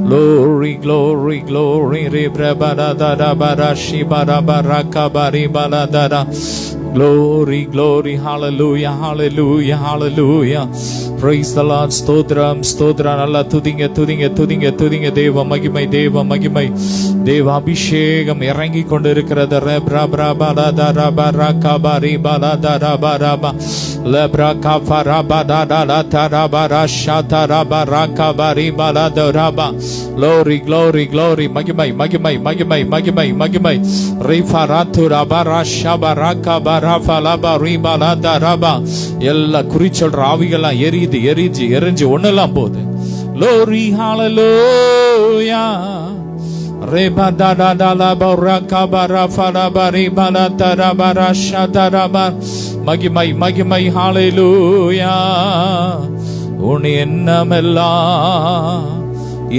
Glory, glory, glory. Glory, glory. Hallelujah, hallelujah, hallelujah. Praise the Lord. ஸ்தோத்திரம், ஸ்தோத்திரம். நல்லா துதிங்க, துதிங்க, துதிங்க, துதிங்க. தேவ மகிமை, தேவ மகிமை, தேவ அபிஷேகம் இறங்கி கொண்டிருக்கிறது. Glory, glory, glory. மகிமை, மகிமை, மகிமை, மகிமை, மகிமை. எல்லா குறிச்சொல்ற ஆவிகள்லாம் எரியுது, எரிஞ்சு எரிஞ்சு ஒண்ணெல்லாம் போகுது. Glory, hallelujah. மகிமை, மகிமை, ஹalleluya. உன் எண்ணமெல்லாம்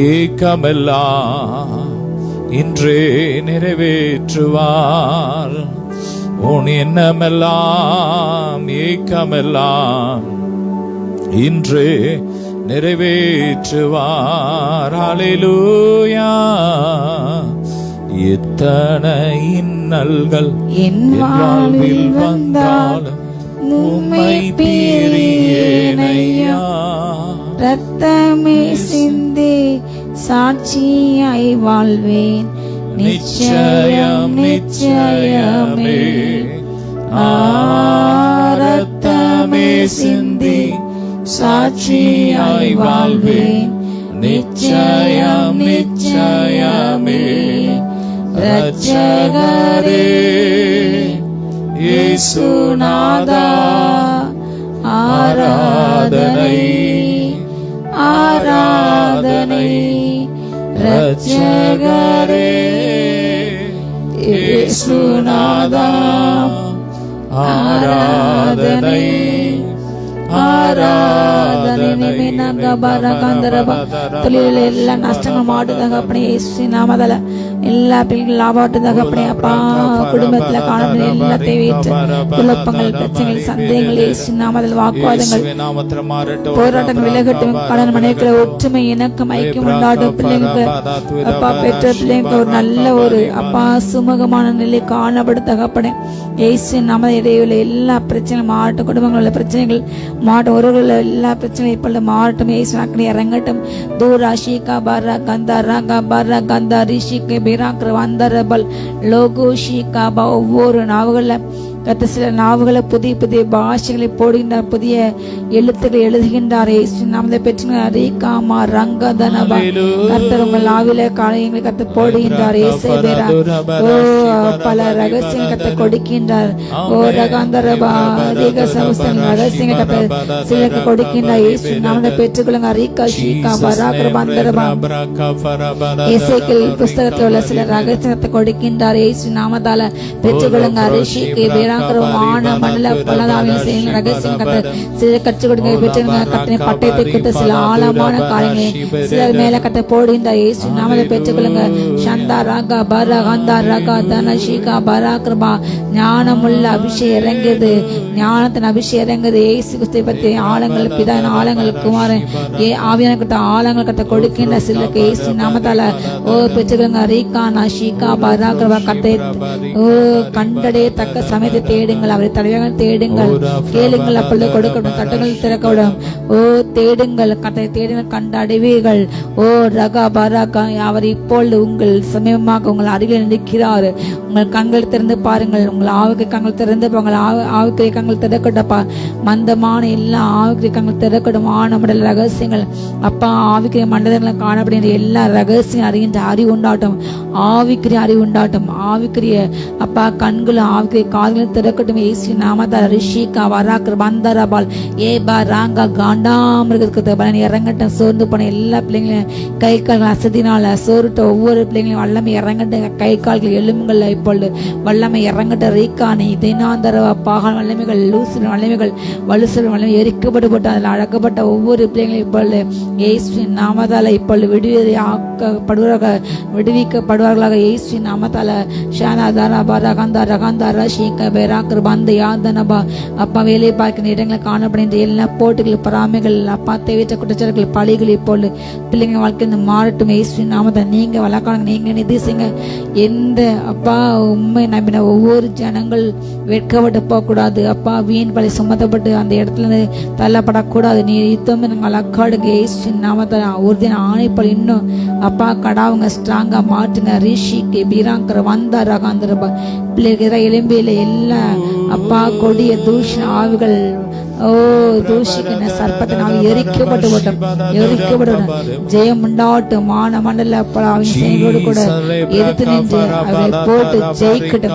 ஏக்கமெல்லாம் இன்றே நிறைவேற்றுவார். உன் எண்ணமெல்லாம் ஏக்கமெல்லாம் இன்றே நிறைவேற்றுவார். ஹalleluya. எத்தனை இன்னல்கள் என் வாழ்வில் வந்தாலும் உம்மை பிரியேனையா. ரத்தமே சிந்தி சாட்சியாய் வாழ்வேன், நிச்சயம் நிச்சயமே. ரத்தமே சிந்தி சாட்சியாய் வாழ்வேன், நிச்சயம் நிச்சயமே. ரட்சகரே இயேசுநாதா, ஆராதனை ஆராதனை. ரட்சகரே இயேசுநாதா, ஆராதனை ஆராதனை. தொழில எல்லா நஷ்டங்கள் மாட்டுதாக அப்படியே நாமதால எல்லா பிள்ளைகள் லாபத்துதாக அப்படியே அப்பா குடும்பத்துல காணப்படும் எல்லா தேவையற்ற குழப்பங்கள், பிரச்சனைகள், சந்தேகங்கள் நாமதால் வாக்குவாதங்கள், போராட்டங்கள் விலகட்டும். கடன் மனைவிகளை ஒற்றுமை, இணக்கம், ஐக்கியம் உண்டாடும். பிள்ளைங்களுக்கு அப்பா பெற்ற பிள்ளைங்களுக்கு ஒரு நல்ல ஒரு அப்பா சுமூகமான நிலை காணப்படுத்தாக அப்படி இயேசு நாம இடையில எல்லா பிரச்சனையும் மாவட்டம், குடும்பங்களில் பிரச்சனைகள் மாவட்டம், ஒருவர்கள் எல்லா பிரச்சனையும் இப்பொழுது மாவட்டம் இயேசு நாட்களை இறங்கட்டும். தூரா ஷீகா பாரா கந்தா ராகா பாரா கந்தா ரிஷிகே பிராக்ர வந்தரபல் லோகோ ஷீகா பா. ஒவ்வொரு நாவுகளில் கத்த சில நாவுகளை புதிய புதிய பாஷைகளை போடுகின்றார், புதிய எழுத்துக்களை எழுதுகின்றார். நாமதை பெற்று ரீகாமா ரங்கதனபா. கர்த்தர் உங்கள் நாவில காரியங்களை கத்த போடுகின்றார். பல ரகசியங்களை கத்த கொடுக்கின்றார். ஓ ரகாந்தரபா ரீக சமஸ்தன் ரகசியங்களை கத்த சிலருக்கு கொடுக்கின்றார். இயேசு நாமதை பெற்றுக்கொள்ளுங்க. ரீகா ஷீகா பராக்ர வந்தரபா. இசைக்கில் புஸ்தகத்தில் உள்ள சில ரகசியத்தை கொடுக்கின்றார். இயேசு நாமதால பெற்றுக்கொள்ளுங்க. ரிஷிகே ஆன மண்டல பலதாவின் செய்யுங்க. ரகசியம் கத்த சில கற்றுக் கொடுங்க. பெற்றுங்க. கத்தனை பட்டயத்தை கொடுத்த சில ஆழமான காரியங்களை சிலர் மேல கத்த போடுகின்ற இயேசு நாமத்தை பெற்றுக்கொள்ளுங்க. சந்தா ராகா பரா கந்தா ராகா தன ஷீகா பராக்ரபா. ஞானமுள்ள அபிஷேகம் இறங்குது, ஞானத்தின் அபிஷேகம் இறங்குது. இயேசு கிறிஸ்துவை பற்றி ஆழங்கள், பிதான ஆழங்கள், குமாரன் ஆவியான கட்ட ஆழங்கள் கத்த கொடுக்கின்ற சிலருக்கு இயேசு நாமத்தால ஓ பெற்றுக்கொள்ளுங்க. ரீகானா ஷீகா பராக்ரபா. கத்தை ஓ கண்டடைய தக்க சமயத்தை தேடுங்கள், அவரை தலைவர்கள் தேடுங்கள், கேளுங்கள், அப்பொழுது கொடுக்கப்படும், தட்டுகள் திறக்கப்படும். ஓ தேடுங்கள், கத்தை தேடுங்கள், கண்டடைவீர்கள். ஓ ரகா பராகா. அவர் இப்பொழுது உங்கள் சமீபமாக உங்கள் அருகில் நிற்கிறார். உங்கள் கண்கள் திறந்து பாருங்கள், உங்கள் ஆவுக்கு கண்கள் திறந்து உங்கள் ஆவுக்கு கண்கள் திறக்கட்டப்பா. மந்தமான எல்லா ஆவுக்கு கண்கள் திறக்கட்டும். ஆனமடல் ரகசியங்கள் அப்பா ஆவிக்கிற மண்டலங்களை காணப்படுகின்ற எல்லா ரகசியம் அறிகின்ற அறிவு உண்டாட்டும், ஆவிக்கிற அறிவு உண்டாட்டும். ஆவிக்கிறிய அப்பா கண்களும் ஆவிக்கிற காதுகளும் திறக்கட்டும். இயேசு நாமத்தால் ரிஷிகா வராக்கர் பந்தரபால் ஏபா ராங்கா காண்டாமிருக்கிறது பலன் இறங்கட்டும். சோர்ந்து போன எல்லா பிள்ளைங்களையும் கை கால்கள் அசதினால சோறுட்ட ஒவ்வொரு பிள்ளைங்களையும் வல்லமை இறங்கட்டும். கை கால்கள் எலும்புகள் இப்பொழுது வல்லமை இறங்கட்டும். ரீகானி தினாந்தர பாகல் வல்லமைகள், லூசின் வல்லமைகள், வலுசல் வல்லமை எரிக்கப்பட்டு அதில் அழகப்பட்ட ஒவ்வொரு பிள்ளைங்களையும் இப்பொழுது இயேசு நாமத்தால இப்பொழுது விடுவிக்கப்படுவார்களாக. இயேசு நாமத்தால ஷானாதாரா பாரா கந்தா ரகாந்தாரா ஷீகா பேராக்கர் பந்த யாதனபா. அப்பா வேலை பார்க்கிற இடங்களை காணப்படுகின்ற எல்லா போட்டிகள், பொறாமைகள், அப்பா தேவையற்ற குற்றச்சாட்டுகள், பழிகள் இப்பொழுது பிள்ளைங்க வாழ்க்கை மாறட்டும். இயேசு நாமத்தை நீங்க வளர்க்கணும், நீங்க நிதி செய்யுங்க. எந்த அப்பா உண்மை நம்பின ஒவ்வொரு ஜனங்கள் வெட்கப்பட்டு போகக்கூடாது. அப்பா வீண் பழி சுமத்தப்பட்டு அந்த இடத்துல இருந்து தள்ளப்படக்கூடாது. நீ யுத்தமே நாங்கள் அக்காடுங்க. இயேசு நாமத்தை உறுதியான ஆணைப்படி இன்னும் அப்பா கடாவுங்க, ஸ்ட்ராங்கா மாற்றுங்க. ரிஷிக்கு பீராங்கிற வந்தா ரகாந்திரபா. பிள்ளைகிற எலும்பியில எல்லா அப்பா கொடிய தூஷண ஆவிகள் ஓ தூஷிக்கின சர்ப்பத்தை நாங்கள் எரிக்கப்பட்டு ஜெயம் உண்டாட்டும். மான மண்டல செயலோடு கூட எதிர்த்து நின்று அவரை போட்டு ஜெயிக்கட்டும்.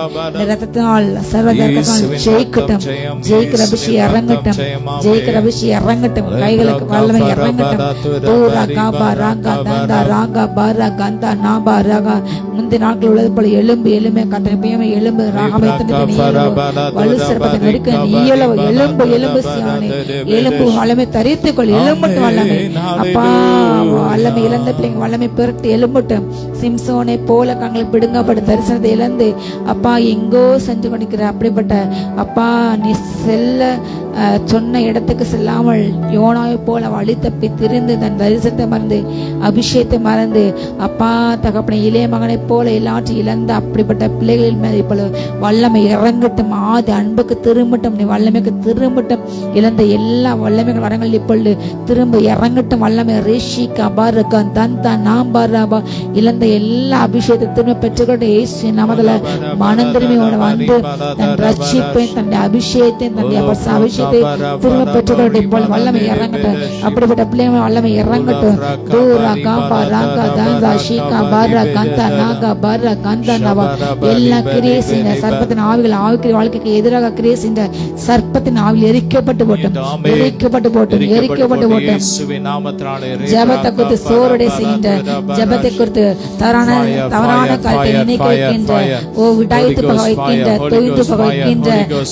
ரத்தத்தினால் சர்வதற்கால் ஜெயிக்கட்டும். ஜெயிக்கிற அபிஷேகம் இறங்கட்டும், ஜெயிக்கிற அபிஷேகம் இறங்கட்டும். கைகளுக்கு வல்லமை இறங்கட்டும். பூரா காபா ராங்கா தந்தா ராங்கா பாரா கந்தா நாபா ராகா. முந்தைய நாட்கள் உள்ளது போல எலும்பு எலும்பு கத்தனை எலும்பு ராகமை வலு சிறப்பத்தை நெடுக்க எலும்பு எலும்பு ஆவியானே எலும்பு வல்லமை தரித்துக்கொள், எலும்பட்டு வல்லமை அப்பா, வல்லமை இழந்த பிள்ளைங்க வல்லமை பெருட்டு எலும்பட்டும். சிம்சோனை போல கண்கள் பிடுங்கப்பட்ட தரிசனத்தை இழந்து அப்பா எங்கோ சென்று கொண்டிருக்கிற அப்படிப்பட்ட அப்பா நீ செல்ல சொன்ன இடத்துக்கு செல்லாமல் யோனாவை போல வழி தப்பி திரிந்து தன் தரிசனத்தை மறந்து அபிஷேகத்தை மறந்து அப்பா தகப்பனை இளைய மகனை போல எல்லாற்றையும் இழந்த அப்படிப்பட்ட பிள்ளைகளின் மேல் இப்பொழுது வல்லமை இறங்கட்டும். ஆதி அன்புக்கு திரும்பட்டும், நீ வல்லமைக்கு திரும்பட்டும். இழந்த எல்லா வல்லமைகள் வரங்கள் இப்பொழுது திரும்ப இறங்கட்டும். வல்லமை ரேஷி கபாரகம் தந்தா நாம்பாராபா இழந்த எல்லா அபிஷேகத்தை திரும்ப பெற்றுக்கொண்டு இயேசு நாமத்துல மனம் திரும்பி வந்து தன் ரட்சிப்பை தன்னுடைய அபிஷேகத்தை தன்னுடைய அபிஷேகத்தை திரும்ப பெற்றுக்கொண்டு இப்பொழுது வல்லமை இறங்கட்டும். அப்படிப்பட்ட பிள்ளைங்க வல்லமை இறங்கட்டும். தூரா காம்பா ராகா தாந்தா ஷீகா பாரா கந்தா நாகா பாரா கந்தா நவா எல்லா கிரியேசின் சர்ப்பத்தின் ஆவிகள் ஆவிக்கிற வாழ்க்கைக்கு எதிராக கிரியேசின் சர்ப்பத்தின் ஆவியில் எரிக்கப்பட்டு போட்டும், எரிக்கப்பட்டு போட்டும், எரிக்கப்பட்டு போட்டும். ஜபத்தை குறித்து சோறுடைய செய்கின்ற ஜபத்தை குறித்து தவறான காரியத்தை நினைக்க வைக்கின்ற விடாய்த்து பக வைக்கின்ற தொய்த்து பக வைக்கின்ற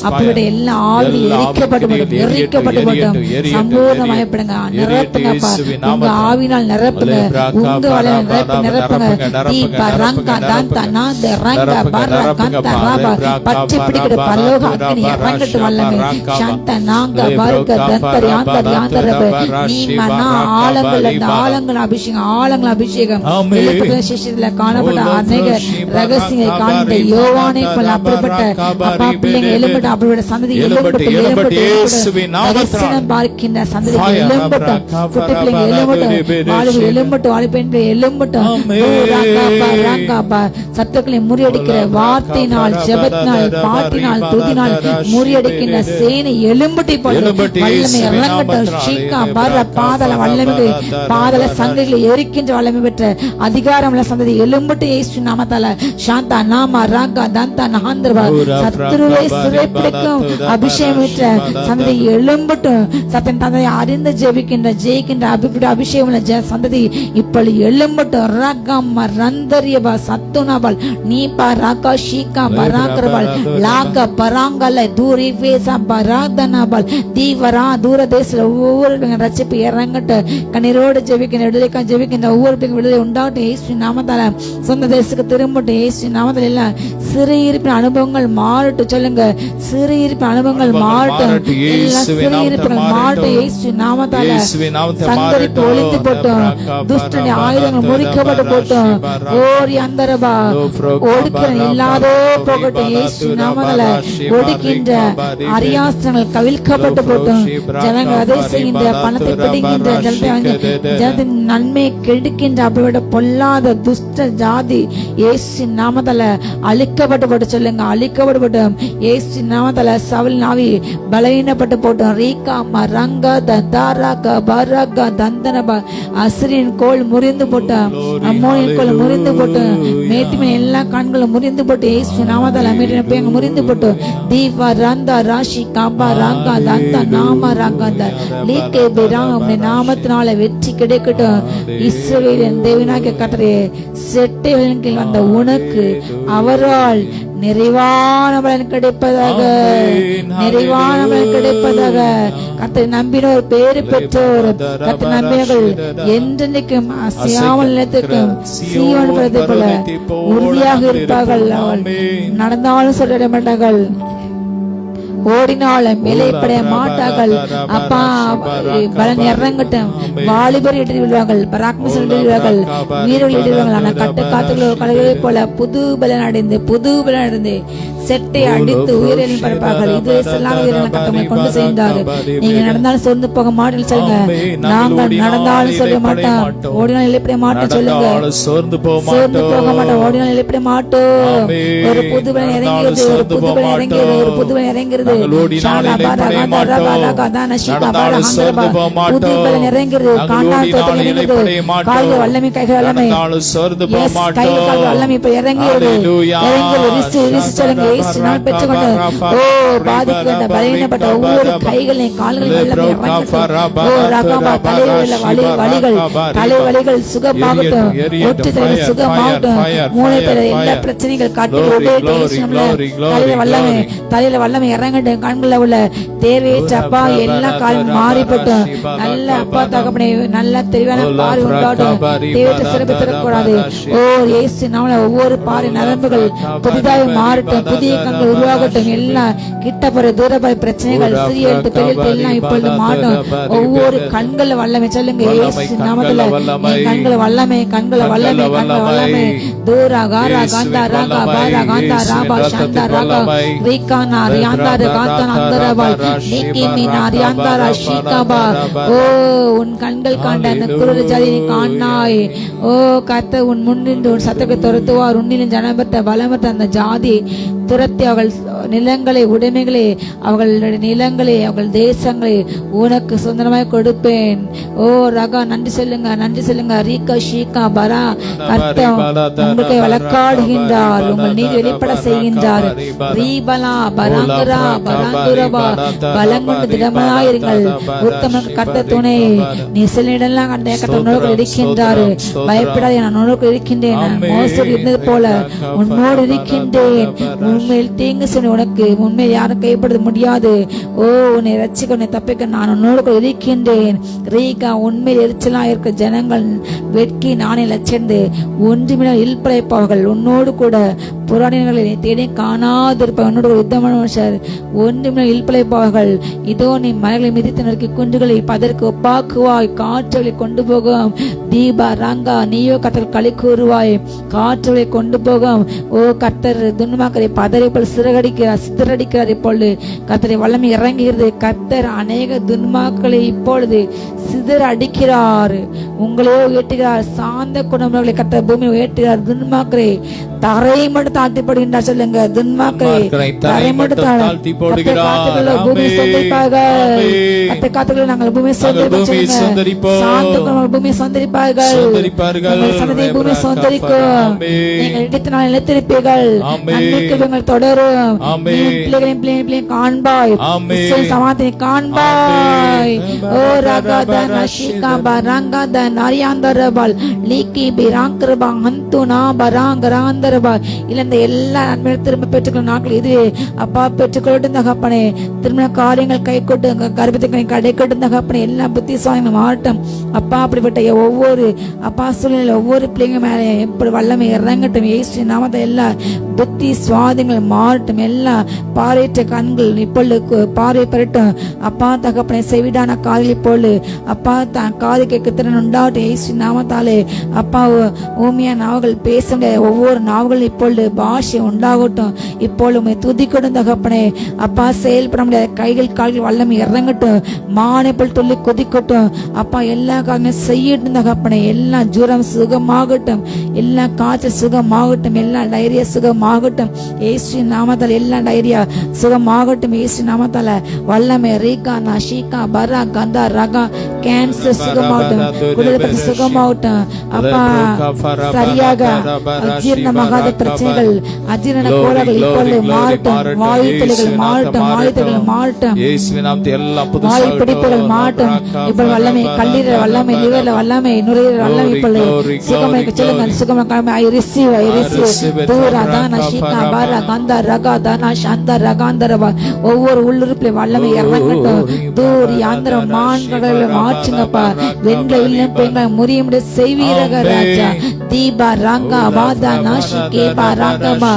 அப்படிப்பட்ட எல்லா ஆவியில் எரிக்கப்பட்டு போட்டும், எரிக்கப்பட்டு போட்டும். சம்பூர்ணமாயப்படுங்க, நிரப்புங்கப்பா, உங்க ஆவினால் நிரப்புங்க, உங்க வலையை நிரப்புங்க. தீபா ரங்கா தாந்தா நாந்த ரங்கா பாரா கந்தா ராபா பச்சை பிடிக்கிற பரலோக அக்னி இறங்கட்டு வல்லமே சாந்த நாங்க பாருக தந்தரி ஆந்தரி ஆந்தரப நீ மனா ஆலங்கள் அந்த ஆலங்கள் அபிஷேகம், ஆலங்கள் அபிஷேகம். எழுத்துக்கள் சிஷ்யத்துல காணப்பட்ட அநேக ரகசியங்களை காண்கின்ற யோவானை போல அப்படிப்பட்ட அப்பா பிள்ளைங்க எழும்பட்டும், அப்படிப்பட்ட சந்ததி எழும்பட்டும், எழும்பட்டும், தரிசனம் பார்க்கின்ற சந்ததி எழும்பட்டும், குட்டி பிள்ளைங்க எழும்பட்டும், வாலிபு எழும்பட்டும், வாலிபெண்கள் எழும்பட்டும். சத்துக்களை முறியடிக்கிற வார்த்தையினால் ஜெபத்தினால் பாட்டினால் துதினால் முறியடிக்கின்ற சேனை எழும்பட்டை போல வல்லமை இறங்கட்டும். ஷீகா பார பாதல வல்லமைகளை பாதல சந்தைகளை எரிக்கின்ற வல்லமை பெற்ற அதிகாரமுள்ள சந்ததி எழும்பட்டு இயேசு நாமத்தால சாந்தா நாமா ராகா தந்தா நகாந்திரவா சத்துருவை சிறைப்பிடிக்கும் அபிஷேகம் பெற்ற சந்ததி எழும்பட்டும். சத்தன் தந்தையை அறிந்து ஜெபிக்கின்ற ஜெயிக்கின்ற அபிஷேகம் சந்ததி இப்பொழுது எழும்பட்டும். ரகம் ரந்தரியபா சத்துனபல் நீபா ராகா ஷீகா பராங்கரபல் லாக பராங்கல தூரி வேசா பராதனபல் தீவரா தூர தேசத்துல ஒவ்வொரு ரட்சிப்பு இறங்கட்டு. கண்ணீரோடு ஜெபிக்கின்ற விடுதலைக்கா ஜெபிக்கின்ற ஒவ்வொரு விடுதலை உண்டாகட்டும் இயேசு நாமத்தால. சொந்த தேசத்துக்கு திரும்பட்டும் இயேசு நாமத்தால. எல்லாம் சிறு இருப்பின் அனுபவங்கள் மாறட்டும், சொல்லுங்க சிறு இருப்பின் அனுபவங்கள் மாறட்டும், எல்லாம் சிறு இருப்பின் மாறட்டும் இயேசு நாமத்தால. சங்கரிப்பு ஒளிந்து போட்டோம், துஷ்டனை ஆயுதங்கள் முறிக்கப்பட்டு போட்டோம், ஓரி அந்தரபா ஒடுக்கிற இல்லாதோ போகட்டும் இயேசு நாமத்தால. ஒடுக்கின்ற அரியாஸ்திரங்கள் கவிழ்க்கப்பட்டு போட்டோம். ஜனங்கள் அதை செய்கின்ற பணத்தை பிடிக்கின்ற ஜனத்தின் நன்மை கெடுக்கின்ற அப்படிப்பட்ட பொல்லாத துஷ்ட ஜாதி இயேசு நாமத்தால அழிக்கப்பட்டு போட்டு, சொல்லுங்க அழிக்கப்பட்டு போட்டோம் இயேசு நாமத்தால. சவுல் நாவி பலவீனப்பட்டு போட்டோம். ரீகா மரங்கா தந்தாராகா பராகா தந்தனபா அசிரியின் கோல் முறிந்து போட்டோம், அம்மோனின் கோல் முறிந்து போட்டோம், மேட்டிமை எல்லா கண்களும் முறிந்து போட்டு இயேசு நாமத்தால. மேட்டின முறிந்து போட்டோம். தீவா ரந்தா ராஷி காம்பா ராங்கா தந்தா நாம ராங்கா லீக்கே பிராங்க நாமத்தினால வெற்றி கிடைக்கட்டும். இஸ்ரவேலின் தேவனாகிய கர்த்தரே செட்டைகளின் கீழ் வந்த உனக்கு அவரால் நிறைவான பலன் கிடைப்பதாக, நிறைவான பலன் கிடைப்பதாக. கர்த்தரை நம்பினோர் பேறு பெற்றோர், கர்த்தரை நம்பினர்கள் என்றென்றைக்கும் அசையாமல் நிலைத்திருக்கும் சீவன் பழத்தை போல உறுதியாக இருப்பார்கள். அவள் நடந்தாலும் சொல்லிட மாட்டார்கள், ஓடினாலும் மேலைப்படைய மாட்டார்கள். அப்பா பலன் இறங்கட்டும். வாலிபர் இட்டு விடுவார்கள், பராக்மிசர் இட்டு விடுவார்கள், வீரர்கள் இட்டு விடுவார்கள். ஆனால் கட்டு காத்துக்கள் கலைகளை போல புது பலன் அடைந்து செட்டை அடித்து உயிரில் பரப்பார்கள். இது செல்லாத உயிரின கட்டங்களை கொண்டு சேர்ந்தாரு. நீங்க நடந்தாலும் சோர்ந்து போக மாட்டேன்னு சொல்லுங்க. நாங்கள் நடந்தாலும் சொல்ல மாட்டோம், ஓடினால் இழைப்படைய மாட்டோம் சொல்லுங்க. சோர்ந்து போக மாட்டோம், ஓடினால் இழைப்படைய மாட்டோம். ஒரு புதுவன் இறங்கிறது, ஒரு புதுவன் இறங்கிறது, ஒரு புதுவன் இறங்கிறது. புதுவன் இறங்கிறது, காண்டால் தோட்டம் இறங்கிறது. கால்கள் வல்லமை, கைகள் வல்லமை, கைகள் வல்லமை இப்ப இறங்கிறது. சொல்லுங்க பெற்றுக்கொண்டு பாதிக்கின்ற பலவீனப்பட்ட ஒவ்வொரு கைகளையும் கால்களையும் தலைவலிகள் சுகமாகட்டும், ஒற்று தலைவர் சுகமாகட்டும், மூளை எல்லா பிரச்சனைகள் காட்டி தலையில வல்லமை இறங்கட்டும். கண்ட கண்களில் உள்ள தேவையற்ற அப்பா எல்லா காலம் மாறிப்பட்டும் நல்ல அப்பா தகப்பனே நல்ல தெளிவான பார்வை உண்டாட்டும். தேவையற்ற சிறப்பு தரக்கூடாது. ஓ இயேசு நாமல ஒவ்வொரு பாறை நரம்புகள் புதிதாக மாறட்டும். புதிய கண்கள் உருவாகட்டும். எல்லாம் கிட்டப்புற தூரப்பட பிரச்சனைகள் சிறிய எழுத்து பெரிய எழுத்து எல்லாம் இப்பொழுது மாட்டும். ஒவ்வொரு கண்கள் வல்லமை சொல்லுங்க இயேசு நாமத்துல கண்களை வல்லமை கண்களை வல்லமை கண்களை வல்லமை தூரா காரா காந்தா ராகா பாரா காந்தா ராபா சாந்தா ராகா ரீகானா ரியாந்தார காந்தா அந்தரபால் நீக்கிமினா ரியாந்தாரா ஷீகாபா. ஓ உன் கண்கள் காண்ட அந்த குருட ஜாதியை காணாய். ஓ கர்த்தர் உன் முன்னின்று உன் சத்தத்தை துரத்துவார். உன்னிலும் ஜனபத்த பலமற்ற அந்த ஜாதி துரத்தி அவள் நிலங்களை உடைமைகளை அவர்களுடைய நிலங்களை அவள் தேசங்களை உனக்கு சொந்தமாய் கொடுப்பேன். ஓ ரகா நன்றி சொல்லுங்க நன்றி சொல்லுங்க. ரீகா ஷீகா பரா கர்த்தர் உங்களுக்கு வழக்காடுகின்றார். உங்கள் நீதி வெளிப்பட செய்கின்றார். ரீபலா பராங்கரா பராங்குரபா பலங்கொண்டு திடமாயிருங்கள். உத்தமனுக்கு கர்த்தர் துணை. நீ சில இடம்லாம் கண்ட கர்த்தர் உன்னோடு இருக்கின்றார். பயப்படாதே நான் உன்னோடு இருக்கின்றேன். நான் மோசடி இருந்தது போல உன்னோடு இருக்கின்றேன். உண்மையில் தீங்கு சொன்ன உனக்கு உண்மையில் யாரும் கைப்படுத்த முடியாது. ஓ உன்னை ரட்சிக்க உன்னை தப்பிக்க நான் உன்னோடு இருக்கின்றேன். ரீகா உண்மையில் எரிச்சலா இருக்க ஜனங்கள் வெட்கி நானே லட்சந்து ஒன்றுமில்ல இல்பழைப்பார்கள். உன்னோடு கூட புராணிகளை தேடி காணாதிருப்ப உன்னோடு யுத்தமான மனுஷர் ஒன்றுமில்ல இல்பழைப்பார்கள். இதோ நீ மலைகளை மிதித்து நறுக்கி குன்றுகளை பதற்கு ஒப்பாக்குவாய். காற்றுகளை கொண்டு போகும் தீபா ராங்கா நீயோ கத்தர் களி கூறுவாய். காற்றுகளை கொண்டு போகும். ஓ கர்த்தர் துன்மாக்கரை பதரை போல் சிதறடிக்கிறார். இப்பொழுது கர்த்தரை வல்லமை இறங்குகிறது. கர்த்தர் அநேக துன்மாக்களை இப்பொழுது சிதற அடிக்கிறார். உங்களே உயர்த்துகிறார். சாந்த குணங்களை கர்த்தர் பூமி உயர்த்துகிறார். துன்மாக்கரை தரை மட்டும் தாழ்த்திப்படுகின்றார். சொல்லுங்க துன்மாக்கரை தரை மட்டும் தாழ்த்தி போடுகிறார். பூமி சொந்தரிப்பார்கள். கர்த்தர் காத்துக்களை நாங்கள் பூமி சொந்தரிப்போம். சாந்த குணங்கள் பூமி சொந்தரிப்பார்கள். சந்ததி பூமி சொந்தரிக்கும். நீங்கள் இடத்து நாள் நிலைத்திருப்பீர்கள். நன்மைகள் தொடரும். பிள்ளைகளின் காண்பாய். சமாதானத்தை காண்பாய். ஓ ரகதன ஷிகாபா ரங்கதன அரியாந்தரபால் லீக்கி பிராங்கரபா ஹந்துனா பராங்கராந்தரபால். இழந்த எல்லா நன்மைகள் திரும்ப பெற்றுக்கொள்ள நாட்கள் இதுவே. அப்பா பெற்றுக்கொள்ளட்டும் தகப்பனே. திருமண காரியங்கள் கை கொட்டு கர்ப்பத்தை கடை கொட்டும் தகப்பனே. எல்லா புத்திசாலிகளும் மாட்டும் அப்பா. அப்படிப்பட்ட ஒவ்வொரு அப்பா சூழ்நிலை ஒவ்வொரு பிள்ளைங்க மேல எப்படி வல்லமை இறங்கட்டும். இயேசு நாமத்தை எல்லா புத்தி சுவாதங்கள் மாறட்டும். எல்லா பார்வையற்ற கண்கள் இப்பொழுது பார்வை பெறட்டும் அப்பா தகப்பனை. செவிடான காதில் இப்பொழுது அப்பா தான் காது கேட்க திறன் உண்டாகட்டும். இயேசு நாமத்தாலே அப்பா ஊமியா நாவுகள் பேச ஒவ்வொரு நாவுகள் இப்பொழுது பாஷை உண்டாகட்டும். இப்பொழுது துதிக்கட்டும் தகப்பனே. அப்பா செயல்பட முடியாத கைகள் கால்கள் வல்லமை இறங்கட்டும். மானை போல் துள்ளி கொதிக்கட்டும் அப்பா. எல்லா காரியங்களும் செய்யட்டும் தகப்பனே. எல்லா ஜுரம் சுகமாகட்டும். எல்லா காய்ச்சல் சுகமாகட்டும். எல்லா டைரியா சுகமாகட்டும். இயேசு நாமத்தால் எல்லா டைரியா சுகமாகட்டும். இயேசு நாமத்தால வல்லமை ரீகா நஷீகா பரா கந்தா ரகா கேன்சர் சுகமாகட்டும். குடல் சுகமாகட்டும் அப்பா. சரியாக அஜீரணமாகாத பிரச்சனைகள் அஜீரண கோளாறுகள் இப்பொழுது மாறட்டும். வாயு தொலைகள் மாறட்டும். வாயு தொலைகள் மாறட்டும். வாயு பிடிப்புகள் மாறட்டும். இப்ப வல்லமை கல்லீரல் வல்லமை லிவர்ல வல்லமை நுரையீரல் வல்லமை இப்பொழுது சுகமாக சொல்லுங்க. சுகமாக I receive I receive Tura தானா ஷீகா பாரா கந்தா ரகா தானா சாந்தா ரகாந்தரபா. ஒவ்வொரு உள்ளுறுப்புல வல்லமை இறங்கட்டும். தூரி ஆந்திர மான்களை மாற்றுங்கப்பா. வெண்களை இல்லம் பெண்களை முறிய முடிய செய்வீரக ராஜா. தீபா ராங்கா வாதா நாஷி கேபா ராங்கபா.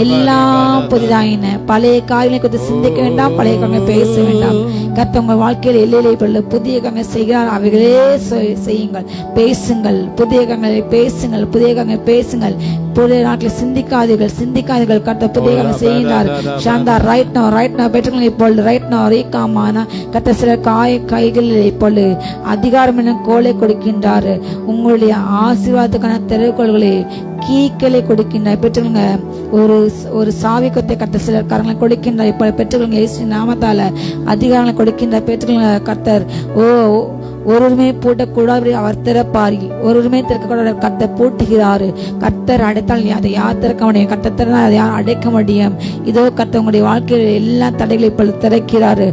எல்லாம் புதிதாயின. பழைய காரியங்களை குறித்து சிந்திக்க வேண்டாம். பழைய காரியங்களை பேச வேண்டாம். கர்த்தர் உங்கள் வாழ்க்கையில் எல்லையிலே புதிய காரியங்களை செய்கிறார். அவைகளே செய்யுங்கள். பேசுங்கள். புதிய காரியங்களை பேசுங்கள். புதிய காரியங்களை பேசுங்கள். புதிய நாட்களில் சிந்திக்காதீர்கள். கர்த்தர் புதிய காரியங்களை செய்கிறார். சாந்தா ரைட் நோ பெற்றுக்கொள்ள இப்பொழுது ரைட் நோ ரீகாமான கர்த்தர் சில கைகளில் இப்பொழுது அதிகாரம் என கோலை கொடுக்கின்றார். உங்களுடைய ஆசீர்வாதத்துக்கான திறவுகோல்களை கீக்களை கொடுக்கின்றார். பெற்றுக்கொள்ளுங்க. ஒரு சாவி கொத்தை கர்த்தர் சிலர் கரங்களை கொடுக்கின்றார். இப்ப பெற்றுக்கொள்ளுங்க. இயேசு நாமத்தால அதிகாரங்களை கொடுக்கின்றார். பெற்றுக்கொள்ளுங்க. கர்த்தர் ஒருவருமே பூட்டக்கூடாது அவர் திறப்பார், ஒருவருமே திறக்கக்கூடாது கர்த்தர் பூட்டுகிறாரு. கர்த்தர் அடைத்தால் அதை யார் திறக்க முடியும்? கர்த்தர் திறந்தால் அதை யார் அடைக்க முடியும்? இதோ கர்த்தர் உங்களுடைய வாழ்க்கையில் எல்லா தடைகளை இப்பொழுது திறக்கிறாரு.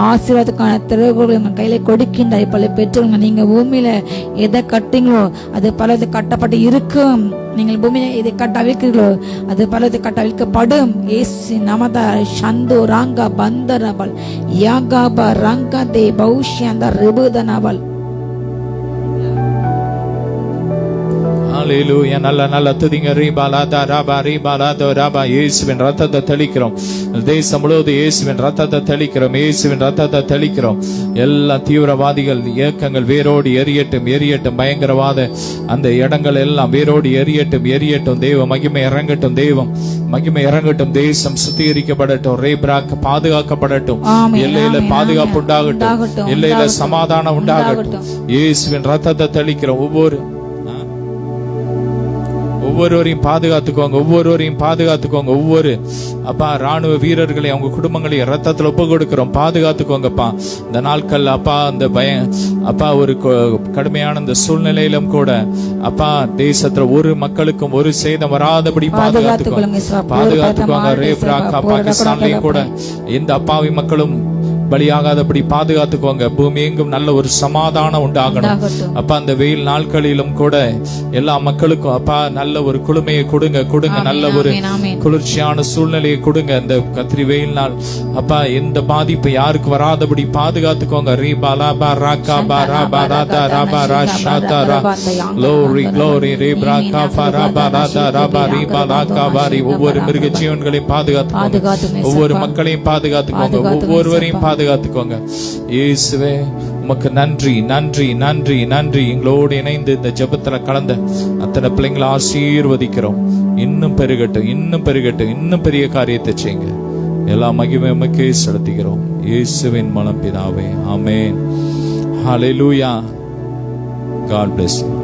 ஆசீர்வாதத்துக்கான திறவுகளை உங்கள் கையில கொடுக்கின்றார். இப்பொழுது பெற்றவங்க நீங்க பூமியில எதை கட்டுங்களோ அது பலது கட்டப்பட்டு இருக்கும். நீங்கள் பூமியில எதை கட்ட அவிழ்க்கிறீர்களோ அது பலது கட்ட அவிழ்க்கப்படும். ஏசு நமத சந்து ராங்கா பந்தரபல் யாகாப ரங்கா தே பௌஷ்யந்த ரிபுதனபல். ஹalleluya. நல்ல துதிங்க. ரீபாலாதா ராபா ரீபாலாதோ ராபா. இயேசுவின் ரத்தத்தை தெளிக்கிறோம். தேசம் முழுவதும் இயேசுவின் ரத்தத்தை தெளிக்கிறோம். இயேசுவின் ரத்தத்தை தெளிக்கிறோம். எல்லா தீவிரவாதிகள் இயக்கங்கள் வேரோடு எரியட்டும், எரியட்டும். பயங்கரவாத அந்த இடங்கள் எல்லாம் வேரோடு எரியட்டும், எரியட்டும். தெய்வ மகிமை இறங்கட்டும், தெய்வம் மகிமை இறங்கட்டும். தேசம் சுத்திகரிக்கப்படட்டும், ரேப்ராக் பாதுகாக்கப்படட்டும், எல்லையில பாதுகாப்பு உண்டாகட்டும், எல்லையில சமாதானம் உண்டாகட்டும். இயேசுவின் ரத்தத்தை தெளிக்கிறோம். ஒவ்வொருவரையும் பாதுகாத்துக்கோங்க, ஒவ்வொருவரையும் பாதுகாத்துக்கோங்க. ஒவ்வொரு அப்பா ராணுவ வீரர்களை அவங்க குடும்பங்களையும் ரத்தத்துல ஒப்பு கொடுக்கிறோம். பாதுகாத்துக்கோங்கப்பா. இந்த நாட்கள் அப்பா அந்த அப்பா ஒரு கடுமையான இந்த சூழ்நிலையிலும் கூட அப்பா தேசத்துல ஒரு மக்களுக்கும் ஒரு சேதம் வராதபடி பாதுகாத்துக்கோங்க. ரேப்ராக்கா பாகிஸ்தான்லயும் கூட எந்த அப்பாவி மக்களும் பலியாகாதபடி பாதுகாத்துக்கோங்க. பூமி எங்கும் நல்ல ஒரு சமாதானம் உண்டாகணும். அப்பா அந்த வெயில் நாட்களிலும் கூட எல்லா மக்களுக்கும் அப்பா நல்ல ஒரு குளுமையை கொடுங்க, நல்ல ஒரு குளிர்ச்சியான சூழ்நிலையை கொடுங்க. இந்த கத்திரி வெயில் நாள் அப்பா எந்த பாதிப்பு யாருக்கு வராதபடி பாதுகாத்துக்கோங்க. ரீபாலாபா ராகா பாரா பாராதா ராபா ராஷாதா ரா க்ளோரி க்ளோரி ரீப்ராகா ஃபராபா ராதா ராபா ரீபாலாகா பாரி. ஒவ்வொரு மிருக ஜீவன்களையும் பாதுகாத்துக்கோங்க, ஒவ்வொரு மக்களையும் பாதுகாத்துக்கோங்க, ஒவ்வொருவரையும் பாதுகாத்துக்கோங்க. இயேசுவே உமக்கு நன்றி நன்றி நன்றி நன்றி. எங்களோடு இணைந்து இந்த ஜெபத்துல கலந்த அத்தனை பிள்ளைங்களை ஆசீர்வதிக்கிறோம். இன்னும் பெருகட்டும், இன்னும் பெருகட்டும், இன்னும் பெரிய காரியத்தை செய்யுங்க. எல்லா மகிமை உமக்கே செலுத்துகிறோம். இயேசுவின் மூலம் பிதாவே, ஆமென். ஹalleluya. God bless you.